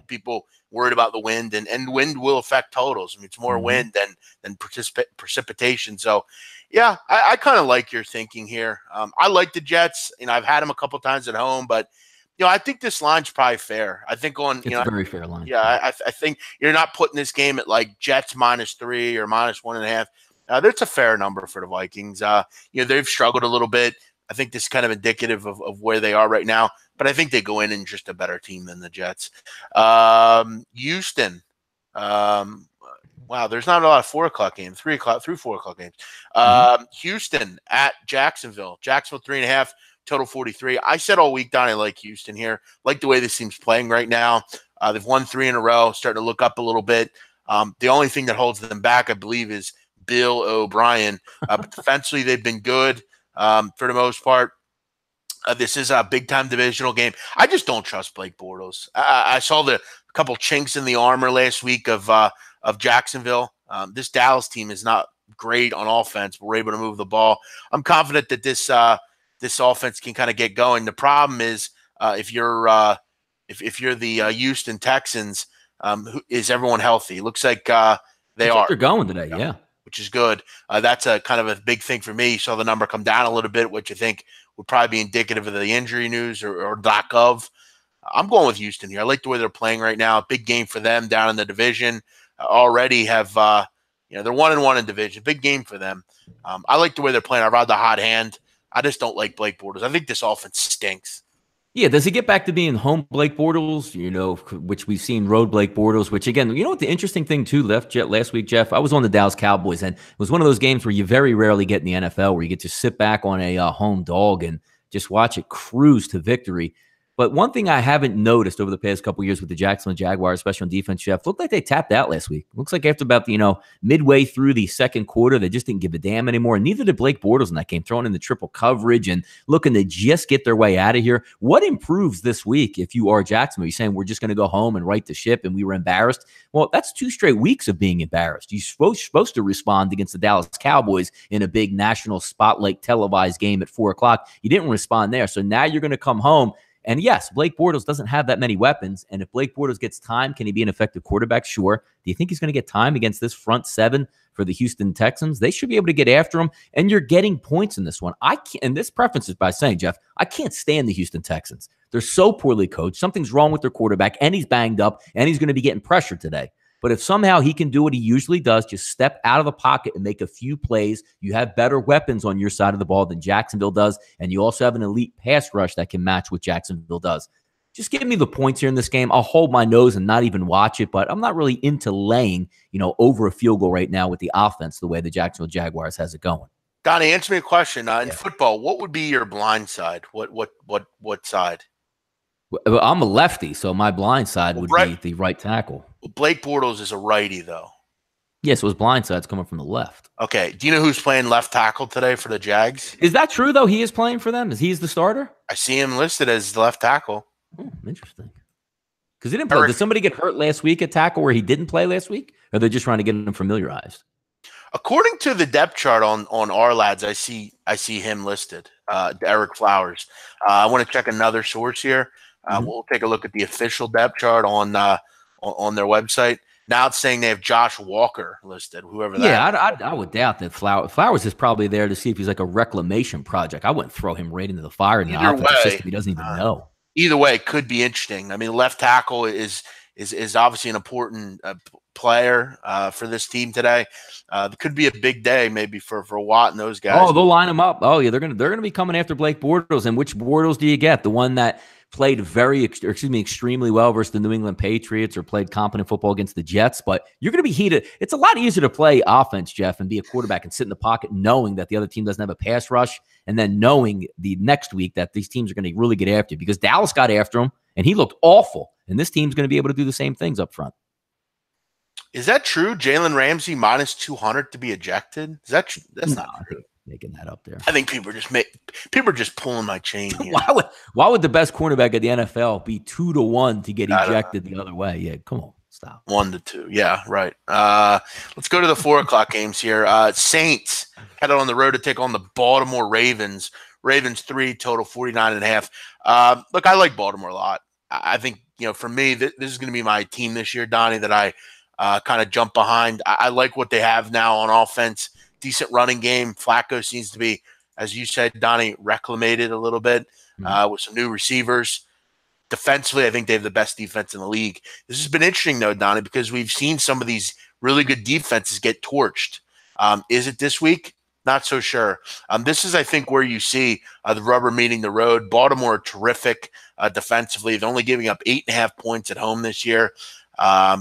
People worried about the wind, and wind will affect totals. I mean, it's more wind than precipitation. So, yeah, I kind of like your thinking here. I like the Jets. I've had them a couple times at home, but I think this line's probably fair. I think it's a very fair line. Yeah, I think you're not putting this game at like Jets -3 or -1.5. That's a fair number for the Vikings. They've struggled a little bit. I think this is kind of indicative of where they are right now, but I think they go in and just a better team than the Jets. Houston. Wow, there's not a lot of 4 o'clock games, 3 o'clock through 4 o'clock games. Houston at Jacksonville. Jacksonville 3.5. Total 43. I said all week, Don, I like Houston here. Like the way this team's playing right now. They've won 3 in a row, starting to look up a little bit. The only thing that holds them back, I believe, is Bill O'Brien. But defensively, they've been good for the most part. This is a big-time divisional game. I just don't trust Blake Bortles. I saw the couple chinks in the armor last week of Jacksonville. This Dallas team is not great on offense, but we're able to move the ball. I'm confident that this offense can kind of get going. The problem is if you're the Houston Texans, is everyone healthy? It looks like they are. They're going today, yeah. Which is good. That's a kind of a big thing for me. You saw the number come down a little bit, which you think would probably be indicative of the injury news or lack of. I'm going with Houston here. I like the way they're playing right now. Big game for them down in the division. Already have they're 1-1 in division. Big game for them. I like the way they're playing. I ride the hot hand. I just don't like Blake Bortles. I think this offense stinks. Yeah, does he get back to being home Blake Bortles, which we've seen road Blake Bortles, which, again, what the interesting thing, too, last week, Jeff, I was on the Dallas Cowboys, and it was one of those games where you very rarely get in the NFL where you get to sit back on a home dog and just watch it cruise to victory. But one thing I haven't noticed over the past couple of years with the Jacksonville Jaguars, especially on defense, Jeff, looked like they tapped out last week. Looks like after about midway through the second quarter, they just didn't give a damn anymore. And neither did Blake Bortles in that game, throwing in the triple coverage and looking to just get their way out of here. What improves this week if you are Jacksonville? You're saying we're just going to go home and right the ship and we were embarrassed? Well, that's 2 straight weeks of being embarrassed. You're supposed to respond against the Dallas Cowboys in a big national spotlight televised game at 4 o'clock. You didn't respond there. So now you're going to come home. And yes, Blake Bortles doesn't have that many weapons. And if Blake Bortles gets time, can he be an effective quarterback? Sure. Do you think he's going to get time against this front seven for the Houston Texans. They should be able to get after them, and you're getting points in this one. I can't, and this preference is by saying, Jeff, I can't stand the Houston Texans. They're so poorly coached. Something's wrong with their quarterback, and he's banged up, and he's going to be getting pressured today. But if somehow he can do what he usually does, just step out of the pocket and make a few plays, you have better weapons on your side of the ball than Jacksonville does, and you also have an elite pass rush that can match what Jacksonville does. Just give me the points here in this game. I'll hold my nose and not even watch it, but I'm not really into laying, over a field goal right now with the offense the way the Jacksonville Jaguars has it going. Donnie, answer me a question. In football, what would be your blind side? What side? Well, I'm a lefty, so my blind side would be the right tackle. Blake Bortles is a righty, though. Yes, it was blind side's coming from the left. Okay. Do you know who's playing left tackle today for the Jags? Is that true, though? He is playing for them? Is he the starter? I see him listed as the left tackle. Oh, interesting. Because he didn't play. Did somebody get hurt last week at tackle where he didn't play last week? Or they're just trying to get him familiarized? According to the depth chart on our lads, I see him listed, Eric Flowers. I want to check another source here. We'll take a look at the official depth chart on their website. Now it's saying they have Josh Walker listed, whoever that is. Yeah, I would doubt that Flowers is probably there to see if he's like a reclamation project. I wouldn't throw him right into the fire in the offensive system he doesn't even know. Either way, it could be interesting. I mean, left tackle is obviously an important player for this team today. It could be a big day maybe for Watt and those guys. Oh, they'll line him up. Oh, yeah, they're gonna be coming after Blake Bortles. And which Bortles do you get? The one that played extremely well versus the New England Patriots or played competent football against the Jets, but you're going to be heated. It's a lot easier to play offense, Jeff, and be a quarterback and sit in the pocket knowing that the other team doesn't have a pass rush, and then knowing the next week that these teams are going to really get after you, because Dallas got after him, and he looked awful, and this team's going to be able to do the same things up front. Is that true? Jalen Ramsey minus 200 to be ejected? Is that true? That's not true. Making that up there. I think people are just pulling my chain here. Why would the best cornerback at the NFL be 2-1 to get ejected the other way? Yeah, come on, stop. 1-2. Yeah, right. Let's go to the 4:00 games here. Saints headed on the road to take on the Baltimore Ravens. Ravens 3, total 49.5. Look, I like Baltimore a lot. I think, for me, this is going to be my team this year, Donnie, that I kind of jump behind. I like what they have now on offense. Decent running game. Flacco seems to be, as you said, Donnie, reclamated a little bit with some new receivers. Defensively, I think they have the best defense in the league. This has been interesting, though, Donnie, because we've seen some of these really good defenses get torched. Is it this week? Not so sure. This is, I think, where you see the rubber meeting the road. Baltimore, terrific defensively. They're only giving up 8.5 points at home this year.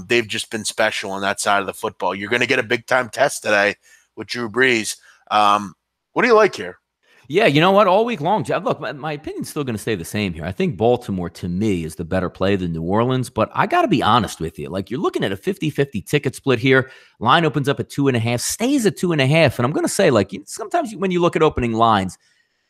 They've just been special on that side of the football. You're going to get a big-time test today with Drew Brees. What do you like here? Yeah, you know what? All week long, look, my opinion's still going to stay the same here. I think Baltimore, to me, is the better play than New Orleans, but I got to be honest with you. Like, you're looking at a 50-50 ticket split here. Line opens up at 2.5, stays at 2.5, and I'm going to say, like, sometimes when you look at opening lines,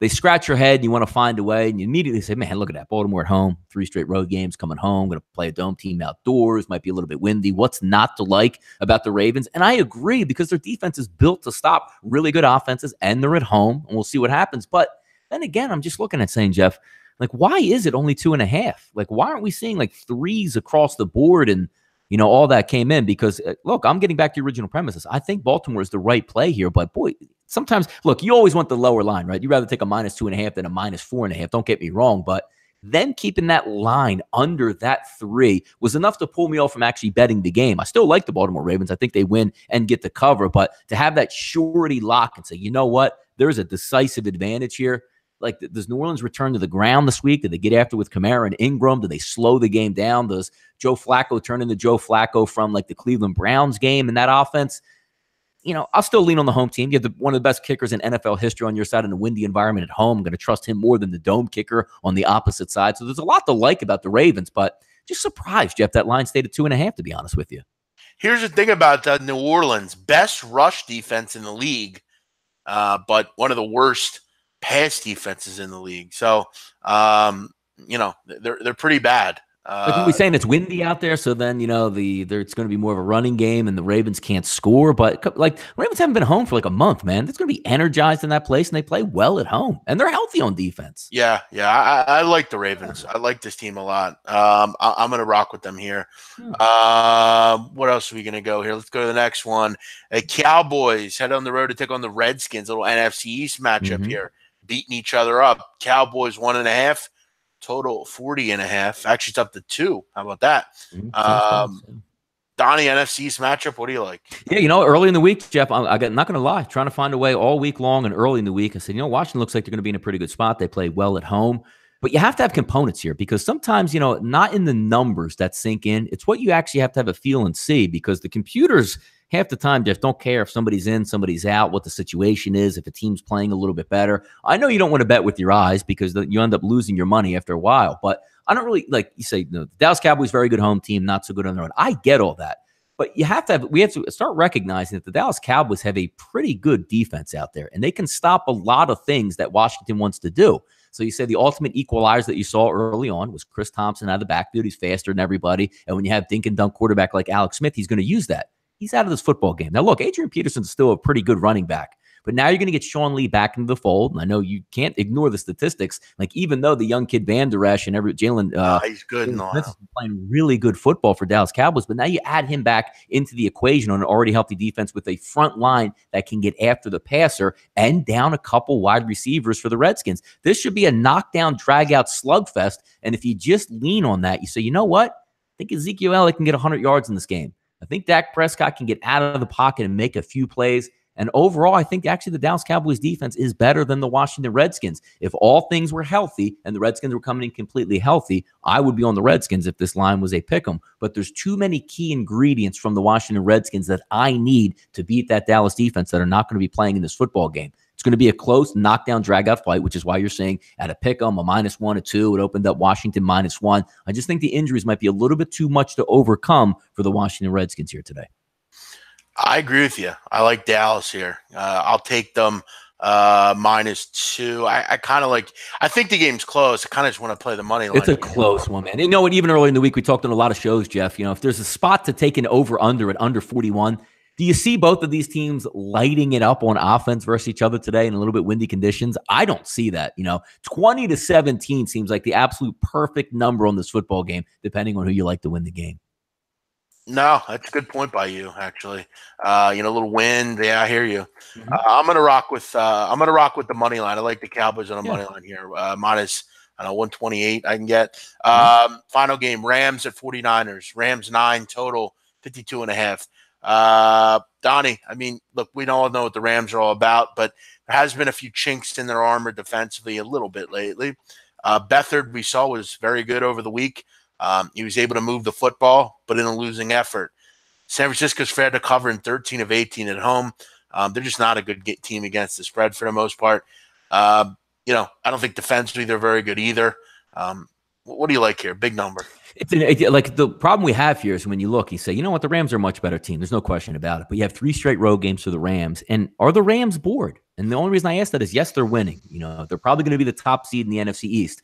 they scratch your head and you want to find a way, and you immediately say, man, look at that. Baltimore at home, 3 straight road games coming home, going to play a dome team outdoors, might be a little bit windy. What's not to like about the Ravens? And I agree, because their defense is built to stop really good offenses, and they're at home, and we'll see what happens. But then again, I'm just looking at saying, Jeff, like, why is it only 2.5? Like, why aren't we seeing like 3s across the board and, all that came in? Because, look, I'm getting back to the original premises. I think Baltimore is the right play here, but boy, sometimes, look, you always want the lower line, right? You'd rather take a minus 2.5 than a minus 4.5. Don't get me wrong, but them keeping that line under that 3 was enough to pull me off from actually betting the game. I still like the Baltimore Ravens. I think they win and get the cover, but to have that surety lock and say, you know what, there's a decisive advantage here. Like, does New Orleans return to the ground this week? Did they get after with Kamara and Ingram? Do they slow the game down? Does Joe Flacco turn into Joe Flacco from like the Cleveland Browns game in that offense? I'll still lean on the home team. You have one of the best kickers in NFL history on your side in a windy environment at home. I'm going to trust him more than the dome kicker on the opposite side. So there's a lot to like about the Ravens, but just surprised, Jeff, that line stayed at 2.5, to be honest with you. Here's the thing about New Orleans. Best rush defense in the league, but one of the worst pass defenses in the league. So, they're pretty bad. Like, are we saying it's windy out there? So then, it's going to be more of a running game and the Ravens can't score. But like, Ravens haven't been home for like a month, man. It's going to be energized in that place and they play well at home and they're healthy on defense. Yeah. I like the Ravens. I like this team a lot. I'm going to rock with them here. What else are we going to go here? Let's go to the next one. Cowboys head on the road to take on the Redskins. A little NFC East matchup here, beating each other up. Cowboys 1.5. Total 40.5. Actually, it's up to 2. How about that? Donnie, NFC East matchup. What do you like? Yeah, early in the week, Jeff, I'm not going to lie, trying to find a way all week long and early in the week. I said, Washington looks like they're going to be in a pretty good spot. They play well at home. But you have to have components here because sometimes, not in the numbers that sink in. It's what you actually have to have a feel and see because the computers half the time just don't care if somebody's in, somebody's out, what the situation is, if a team's playing a little bit better. I know you don't want to bet with your eyes because you end up losing your money after a while. But I don't really, like you say, the Dallas Cowboys, very good home team, not so good on the road. I get all that. But we have to start recognizing that the Dallas Cowboys have a pretty good defense out there, and they can stop a lot of things that Washington wants to do. So you say the ultimate equalizer that you saw early on was Chris Thompson out of the backfield. He's faster than everybody. And when you have dink and dunk quarterback like Alex Smith, he's going to use that. He's out of this football game. Now, look, Adrian Peterson's still a pretty good running back. But now you're going to get Sean Lee back into the fold. And I know you can't ignore the statistics. Like, even though the young kid Van Der Esch and Jalen he's good and Smith is playing really good football for Dallas Cowboys, but now you add him back into the equation on an already healthy defense with a front line that can get after the passer and down a couple wide receivers for the Redskins. This should be a knockdown, drag-out slugfest. And if you just lean on that, you say, you know what? I think Ezekiel Elliott can get 100 yards in this game. I think Dak Prescott can get out of the pocket and make a few plays. And overall, I think actually the Dallas Cowboys defense is better than the Washington Redskins. If all things were healthy and the Redskins were coming in completely healthy, I would be on the Redskins if this line was a pick 'em. But there's too many key ingredients from the Washington Redskins that I need to beat that Dallas defense that are not going to be playing in this football game. It's going to be a close knockdown, drag-out fight, which is why you're saying at a pick 'em, a -1, a 2. It opened up Washington -1. I just think the injuries might be a little bit too much to overcome for the Washington Redskins here today. I agree with you. I like Dallas here. I'll take them -2. I kind of like. I think the game's close. I kind of just want to play the money line. It's a close one, man. You know what? Even early in the week, we talked on a lot of shows, Jeff. If there's a spot to take an over/under at under 41, do you see both of these teams lighting it up on offense versus each other today in a little bit windy conditions? I don't see that. 20-17 seems like the absolute perfect number on this football game, depending on who you like to win the game. No, that's a good point by you, actually. A little wind. Yeah, I hear you. I'm gonna rock with the money line. I like the Cowboys on a money line here. Minus 128 I can get. Final game, Rams at 49ers. Rams 9 total, 52.5. Donnie, I mean, look, we all know what the Rams are all about, but there has been a few chinks in their armor defensively a little bit lately. Beathard, we saw, was very good over the week. He was able to move the football, but in a losing effort. San Francisco's failed to cover in 13 of 18 at home. They're just not a good team against the spread for the most part. I don't think defensively they're very good either. What do you like here? Big number. Like the problem we have here is when you look, you say, the Rams are a much better team. There's no question about it. But you have 3 straight road games for the Rams. And are the Rams bored? And the only reason I ask that is, yes, they're winning. They're probably going to be the top seed in the NFC East.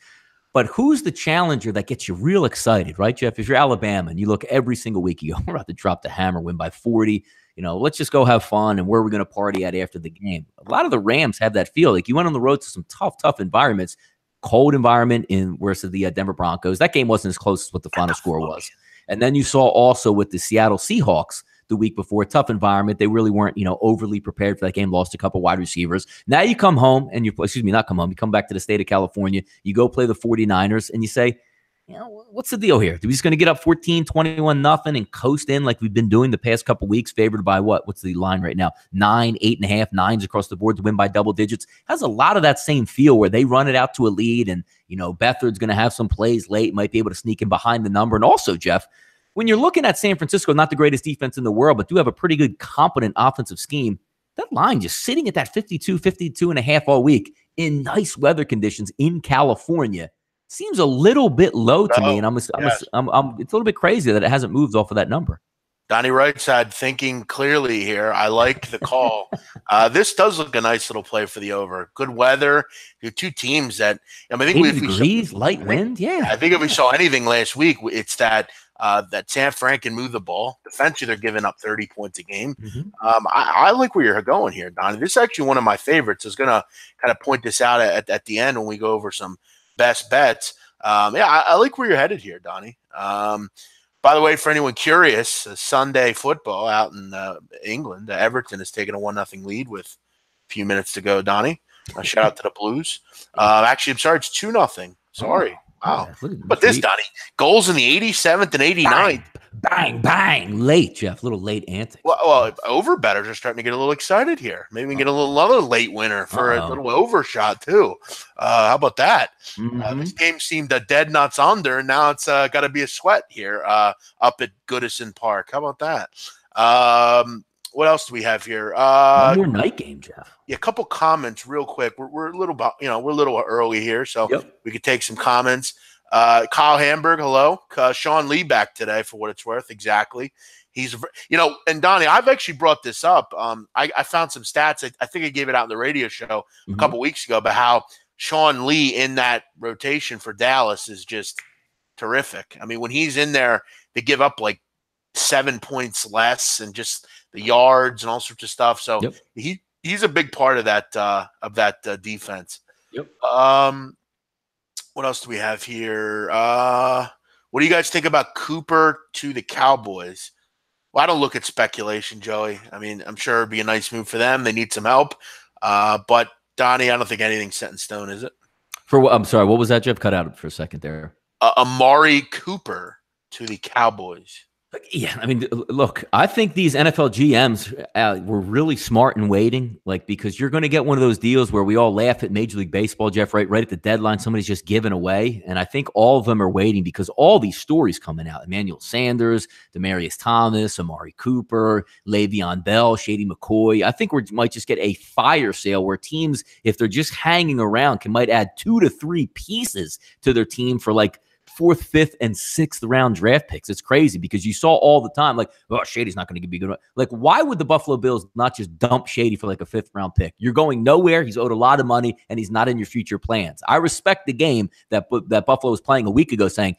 But who's the challenger that gets you real excited, right, Jeff? If you're Alabama and you look every single week, you go, we're about to drop the hammer, win by 40. Let's just go have fun, and where are we going to party at after the game? A lot of the Rams have that feel. Like, you went on the road to some tough environments, cold environment in where's the Denver Broncos. That game wasn't as close as what the final score was. And then you saw also with the Seattle Seahawks the week before, tough environment. They really weren't, overly prepared for that game, lost a couple wide receivers. Now you come home and you come back to the state of California. You go play the 49ers and you say, what's the deal here? Are we just going to get up 14, 21, nothing and coast in like we've been doing the past couple weeks, favored by what? What's the line right now? 9, 8.5, 9s across the board to win by double digits. Has a lot of that same feel where they run it out to a lead and, Beathard's going to have some plays late, might be able to sneak in behind the number. And also, Jeff, when you're looking at San Francisco, not the greatest defense in the world, but do have a pretty good, competent offensive scheme, that line just sitting at that 52.5 all week in nice weather conditions in California seems a little bit low to me. And it's a little bit crazy that it hasn't moved off of that number. Donnie Rightside thinking clearly here. I like the call. This does look a nice little play for the over. Good weather. You're two teams that I think 80 if we saw, degrees, light wind. Yeah. I think if we saw anything last week, it's that San Fran can move the ball. Defensively, they're giving up 30 points a game. Mm-hmm. I like where you're going here, Donnie. This is actually one of my favorites. I was going to kind of point this out at the end when we go over some best bets. I like where you're headed here, Donnie. By the way, for anyone curious, Sunday football out in England, Everton has taken a 1-0 lead with a few minutes to go, Donnie. Shout out to the Blues. Actually, I'm sorry, it's 2-0. Sorry. Wow. But this, Donnie, goals in the 87th and 89th. Bang, bang. Late, Jeff. Little late antics. Well, over bettors are starting to get a little excited here. Maybe we can get another late winner for a little overshot, too. How about that? Mm-hmm. This game seemed dead nuts under, and now it's got to be a sweat here up at Goodison Park. How about that? What else do we have here? One more night game, Jeff. Yeah, a couple comments real quick. We're a little we're a little early here, so we could take some comments. Kyle Hamburg, hello. Sean Lee back today for what it's worth. Exactly. He's and Donnie, I've actually brought this up. I found some stats. I think I gave it out in the radio show a couple weeks ago about how Sean Lee in that rotation for Dallas is just terrific. I mean, when he's in there, they give up like 7 points less and just the yards and all sorts of stuff. So he's a big part of that defense. Yep. What else do we have here? What do you guys think about Cooper to the Cowboys? Well, I don't look at speculation, Joey. I mean, I'm sure it'd be a nice move for them. They need some help. But Donnie, I don't think anything's set in stone, is it? I'm sorry, what was that, Jeff? Cut out for a second there. Amari Cooper to the Cowboys. Yeah, I mean, look, I think these NFL GMs were really smart in waiting, because you're going to get one of those deals where we all laugh at Major League Baseball, Jeff, right at the deadline, somebody's just given away. And I think all of them are waiting because all these stories coming out, Emmanuel Sanders, Demaryius Thomas, Amari Cooper, Le'Veon Bell, Shady McCoy. I think we might just get a fire sale where teams, if they're just hanging around, might add 2 to 3 pieces to their team for 4th, 5th, and 6th round draft picks. It's crazy because you saw all the time, Shady's not going to be good. Why would the Buffalo Bills not just dump Shady for a 5th round pick? You're going nowhere. He's owed a lot of money, and he's not in your future plans. I respect the game that Buffalo was playing a week ago saying,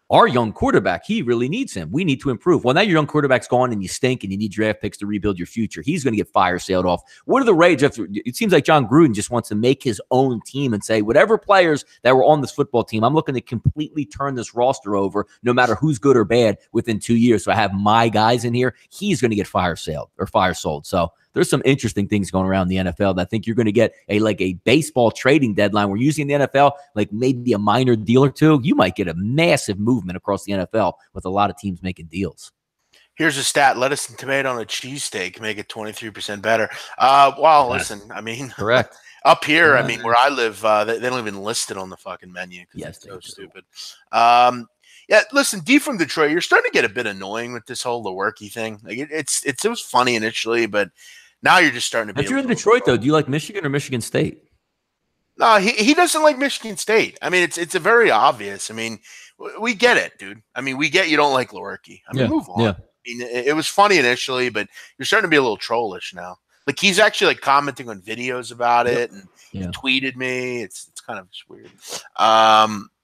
our young quarterback, he really needs him. We need to improve. Well, now your young quarterback's gone and you stink and you need draft picks to rebuild your future. He's going to get fire sailed off. What are the rage? It seems like John Gruden just wants to make his own team and say, whatever players that were on this football team, I'm looking to completely turn this roster over, no matter who's good or bad, within 2 years. So I have my guys in here. He's going to get fire sailed or fire sold. So there's some interesting things going around in the NFL that I think you're going to get a baseball trading deadline. We're using the NFL maybe a minor deal or two. You might get a massive movement across the NFL with a lot of teams making deals. Here's a stat: lettuce and tomato on a cheesesteak make it 23% better. Listen, I mean, correct. Up here, I mean, where I live, they don't even list it on the fucking menu. Yes, it's so stupid. Yeah, listen, D from Detroit, you're starting to get a bit annoying with this whole Lewerke thing. It was funny initially, but now you're just starting to be. If you're in Detroit, though, do you like Michigan or Michigan State? No, he doesn't like Michigan State. I mean, it's a very obvious. I mean, we get it, dude. I mean, we get you don't like Lewerke. I mean, move on. Yeah. I mean, it was funny initially, but you're starting to be a little trollish now. He's actually commenting on videos about it, and he tweeted me. It's kind of just weird.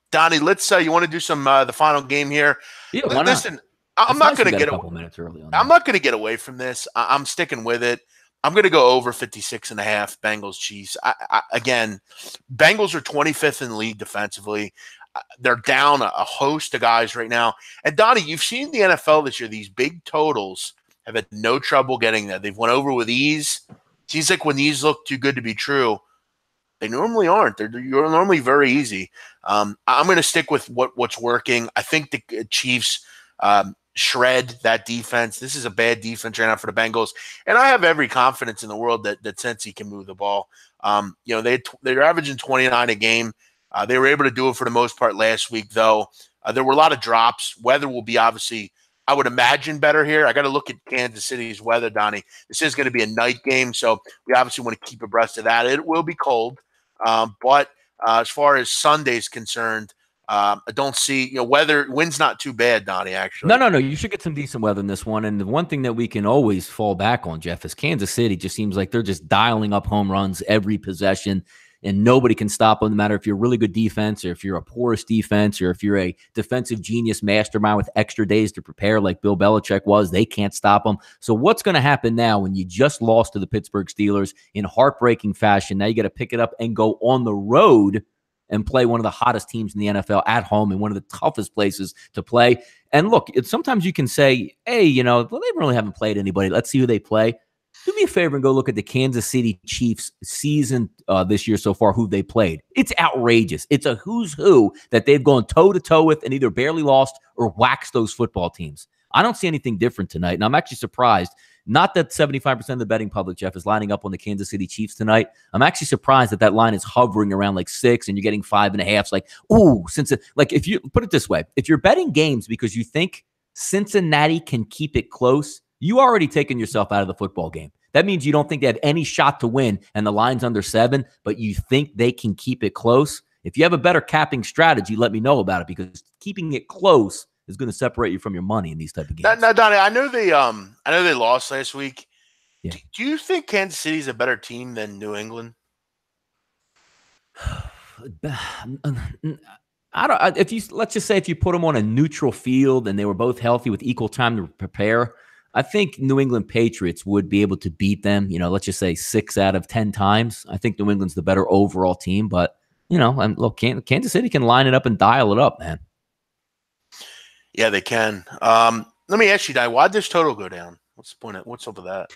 Donnie, let's you want to do some the final game here? Yeah, why listen, not? I'm not going to get a couple minutes early on. I'm not going to get away from this. I'm sticking with it. I'm going to go over 56.5 Bengals Chiefs. Again, Bengals are 25th in the league defensively. They're down a host of guys right now. And Donnie, you've seen the NFL this year. These big totals have had no trouble getting there. They've went over with ease. Seems like when these look too good to be true, they normally aren't. They're normally very easy. I'm going to stick with what's working. I think the Chiefs shred that defense. This is a bad defense right now for the Bengals, and I have every confidence in the world that Cincy can move the ball. They're averaging 29 a game. They were able to do it for the most part last week, though. There were a lot of drops. Weather will be obviously, I would imagine, better here. I got to look at Kansas City's weather, Donnie. This is going to be a night game, so we obviously want to keep abreast of that. It will be cold, but as far as Sunday's concerned, I don't see, wind's not too bad, Donnie, actually. No. You should get some decent weather in this one. And the one thing that we can always fall back on, Jeff, is Kansas City just seems like they're just dialing up home runs every possession, and nobody can stop them, no matter if you're a really good defense or if you're a porous defense or if you're a defensive genius mastermind with extra days to prepare like Bill Belichick was. They can't stop them. So what's going to happen now when you just lost to the Pittsburgh Steelers in heartbreaking fashion? Now you got to pick it up and go on the road and play one of the hottest teams in the NFL at home in one of the toughest places to play. And look, sometimes you can say, hey, well, they really haven't played anybody. Let's see who they play. Do me a favor and go look at the Kansas City Chiefs season this year so far, who they played. It's outrageous. It's a who's who that they've gone toe-to-toe with and either barely lost or waxed those football teams. I don't see anything different tonight, and I'm actually surprised. Not that 75% of the betting public, Jeff, is lining up on the Kansas City Chiefs tonight. I'm actually surprised that line is hovering around like 6 and you're getting 5.5. It's like, if you put it this way, if you're betting games because you think Cincinnati can keep it close, you already taken yourself out of the football game. That means you don't think they have any shot to win and the line's under 7, but you think they can keep it close. If you have a better capping strategy, let me know about it, because keeping it close is going to separate you from your money in these type of games. Now, Donnie, I know they lost last week. Yeah. Do you think Kansas City is a better team than New England? Let's just say if you put them on a neutral field and they were both healthy with equal time to prepare, I think New England Patriots would be able to beat them. Let's just say 6 out of 10 times. I think New England's the better overall team, but and look, Kansas City can line it up and dial it up, man. Yeah, they can. Let me ask you, Di, why'd this total go down? What's the point? What's up with that?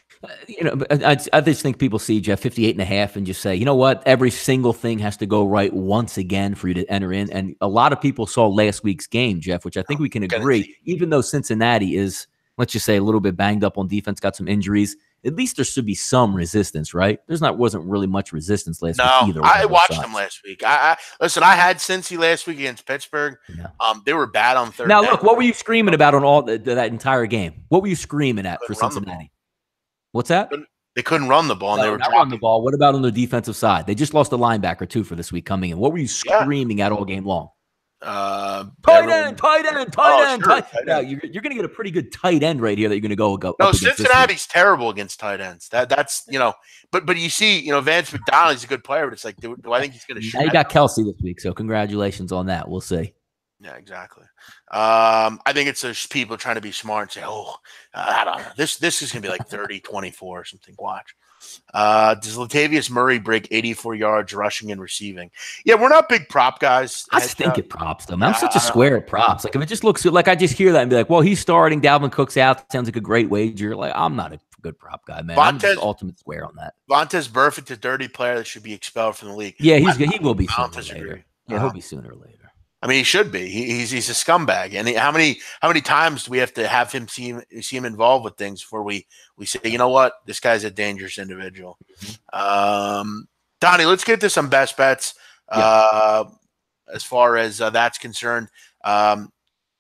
I just think people see Jeff 58.5 and just say, you know what? Every single thing has to go right once again for you to enter in. And a lot of people saw last week's game, Jeff, which I think we can agree, even though Cincinnati is, let's just say, a little bit banged up on defense, got some injuries. At least there should be some resistance, right? Wasn't really much resistance last week either. I watched them last week. Listen, I had Cincy last week against Pittsburgh. Yeah. They were bad on third down. Now, look, what were you screaming about on all that entire game? What were you screaming at for Cincinnati? What's that? They couldn't run the ball, and they were not run the ball. What about on the defensive side? They just lost a linebacker too for this week coming in. What were you screaming at all game long? Tight end. Now, you're going to get a pretty good tight end right here that you're going to go. No, Cincinnati's terrible against tight ends. That's but you see, Vance McDonald's a good player, but it's like, do I think he's going to shoot? Now you got Kelsey this week, so congratulations on that. We'll see. Yeah, exactly. I think it's those people trying to be smart and say, I don't know. This is going to be like 30-24 or something. Watch. Does Latavius Murray break 84 yards rushing and receiving? Yeah, we're not big prop guys. I stink at props, though. I'm such a square at props. Like, if it just looks good, like I just hear that and be like, well, he's starting. Dalvin Cook's out. Sounds like a great wager. Like, I'm not a good prop guy, man. I'm just ultimate square on that. Vontaze Burfict, a dirty player that should be expelled from the league. Yeah, he will be sooner or later. Yeah, he'll be sooner or later. I mean, he should be. He's a scumbag. And how many times do we have to have him see him involved with things before we say, you know what, this guy's a dangerous individual. Donnie, let's get to some best bets as far as that's concerned.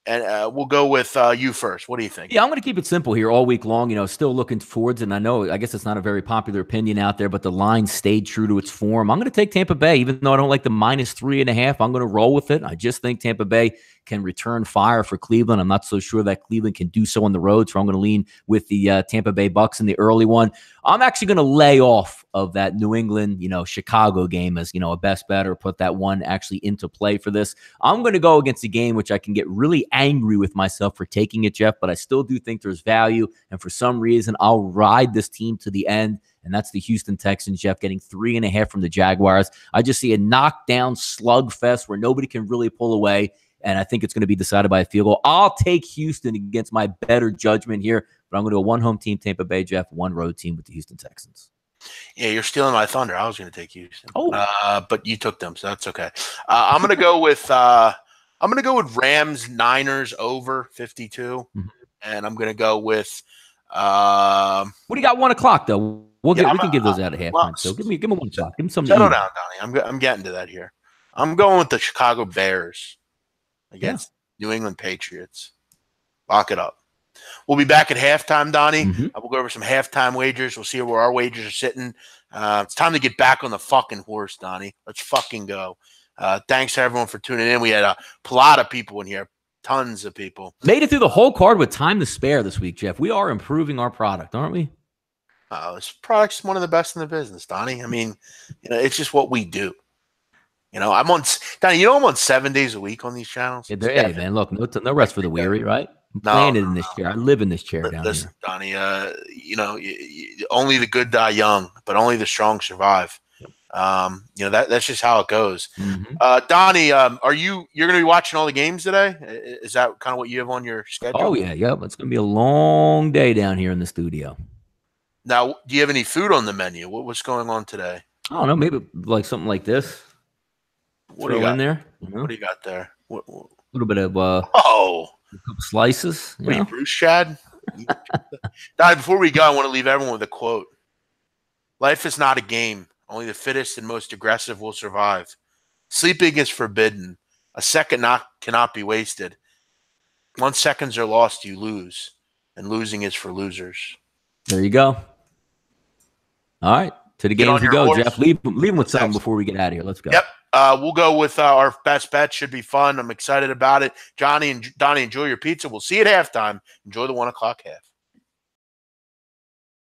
And we'll go with you first. What do you think? Yeah, I'm going to keep it simple here all week long. Still looking forwards, and I guess it's not a very popular opinion out there, but the line stayed true to its form. I'm going to take Tampa Bay, even though I don't like the -3.5. I'm going to roll with it. I just think Tampa Bay can return fire for Cleveland. I'm not so sure that Cleveland can do so on the road, so I'm going to lean with the Tampa Bay Bucks in the early one. I'm actually going to lay off of that New England, Chicago game as, a best bet, or put that one actually into play for this. I'm going to go against a game which I can get really angry with myself for taking it, Jeff, but I still do think there's value. And for some reason, I'll ride this team to the end. And that's the Houston Texans, Jeff, getting 3.5 from the Jaguars. I just see a knockdown slugfest where nobody can really pull away. And I think it's going to be decided by a field goal. I'll take Houston against my better judgment here, but I'm going to go one home team, Tampa Bay, Jeff, one road team with the Houston Texans. Yeah, you're stealing my thunder. I was going to take Houston, but you took them, so that's okay. I'm going to go with Rams Niners over 52, and I'm going to go with. What do you got? 1 o'clock though. We can give those out at halftime. So give me 1 o'clock. Give me some. Settle down, Donnie. I'm getting to that here. I'm going with the Chicago Bears against New England Patriots. Lock it up. We'll be back at halftime, Donnie. We'll go over some halftime wagers. We'll see where our wagers are sitting. It's time to get back on the fucking horse, Donnie. Let's fucking go. Thanks to everyone for tuning in. We had a lot of people in here, tons of people. Made it through the whole card with time to spare this week, Jeff. We are improving our product, aren't we? This product's one of the best in the business, Donnie. I mean, it's just what we do. I'm on, Donnie, I'm on 7 days a week on these channels. Yeah, hey, man, look, no rest for the weary, right? I'm planted in this chair. I live in this chair down Listen, here. Donnie, only the good die young, but only the strong survive. That's just how it goes. Mm-hmm. Donnie, you're going to be watching all the games today? Is that kind of what you have on your schedule? Oh, yeah. Yep. It's going to be a long day down here in the studio. Now, do you have any food on the menu? What's going on today? I don't know. Maybe like something like this. What do you got in there? What do you got there? A little bit of a couple slices. What are you, Bruce Chad? Donnie, before we go, I want to leave everyone with a quote. Life is not a game. Only the fittest and most aggressive will survive. Sleeping is forbidden. A second cannot be wasted. 1 seconds are lost, you lose. And losing is for losers. There you go. All right. To the games we go, Jeff. Leave them with something before we get out of here. Let's go. Yep. We'll go with our best bet. Should be fun. I'm excited about it. Johnny and Donnie, enjoy your pizza. We'll see you at halftime. Enjoy the 1 o'clock half.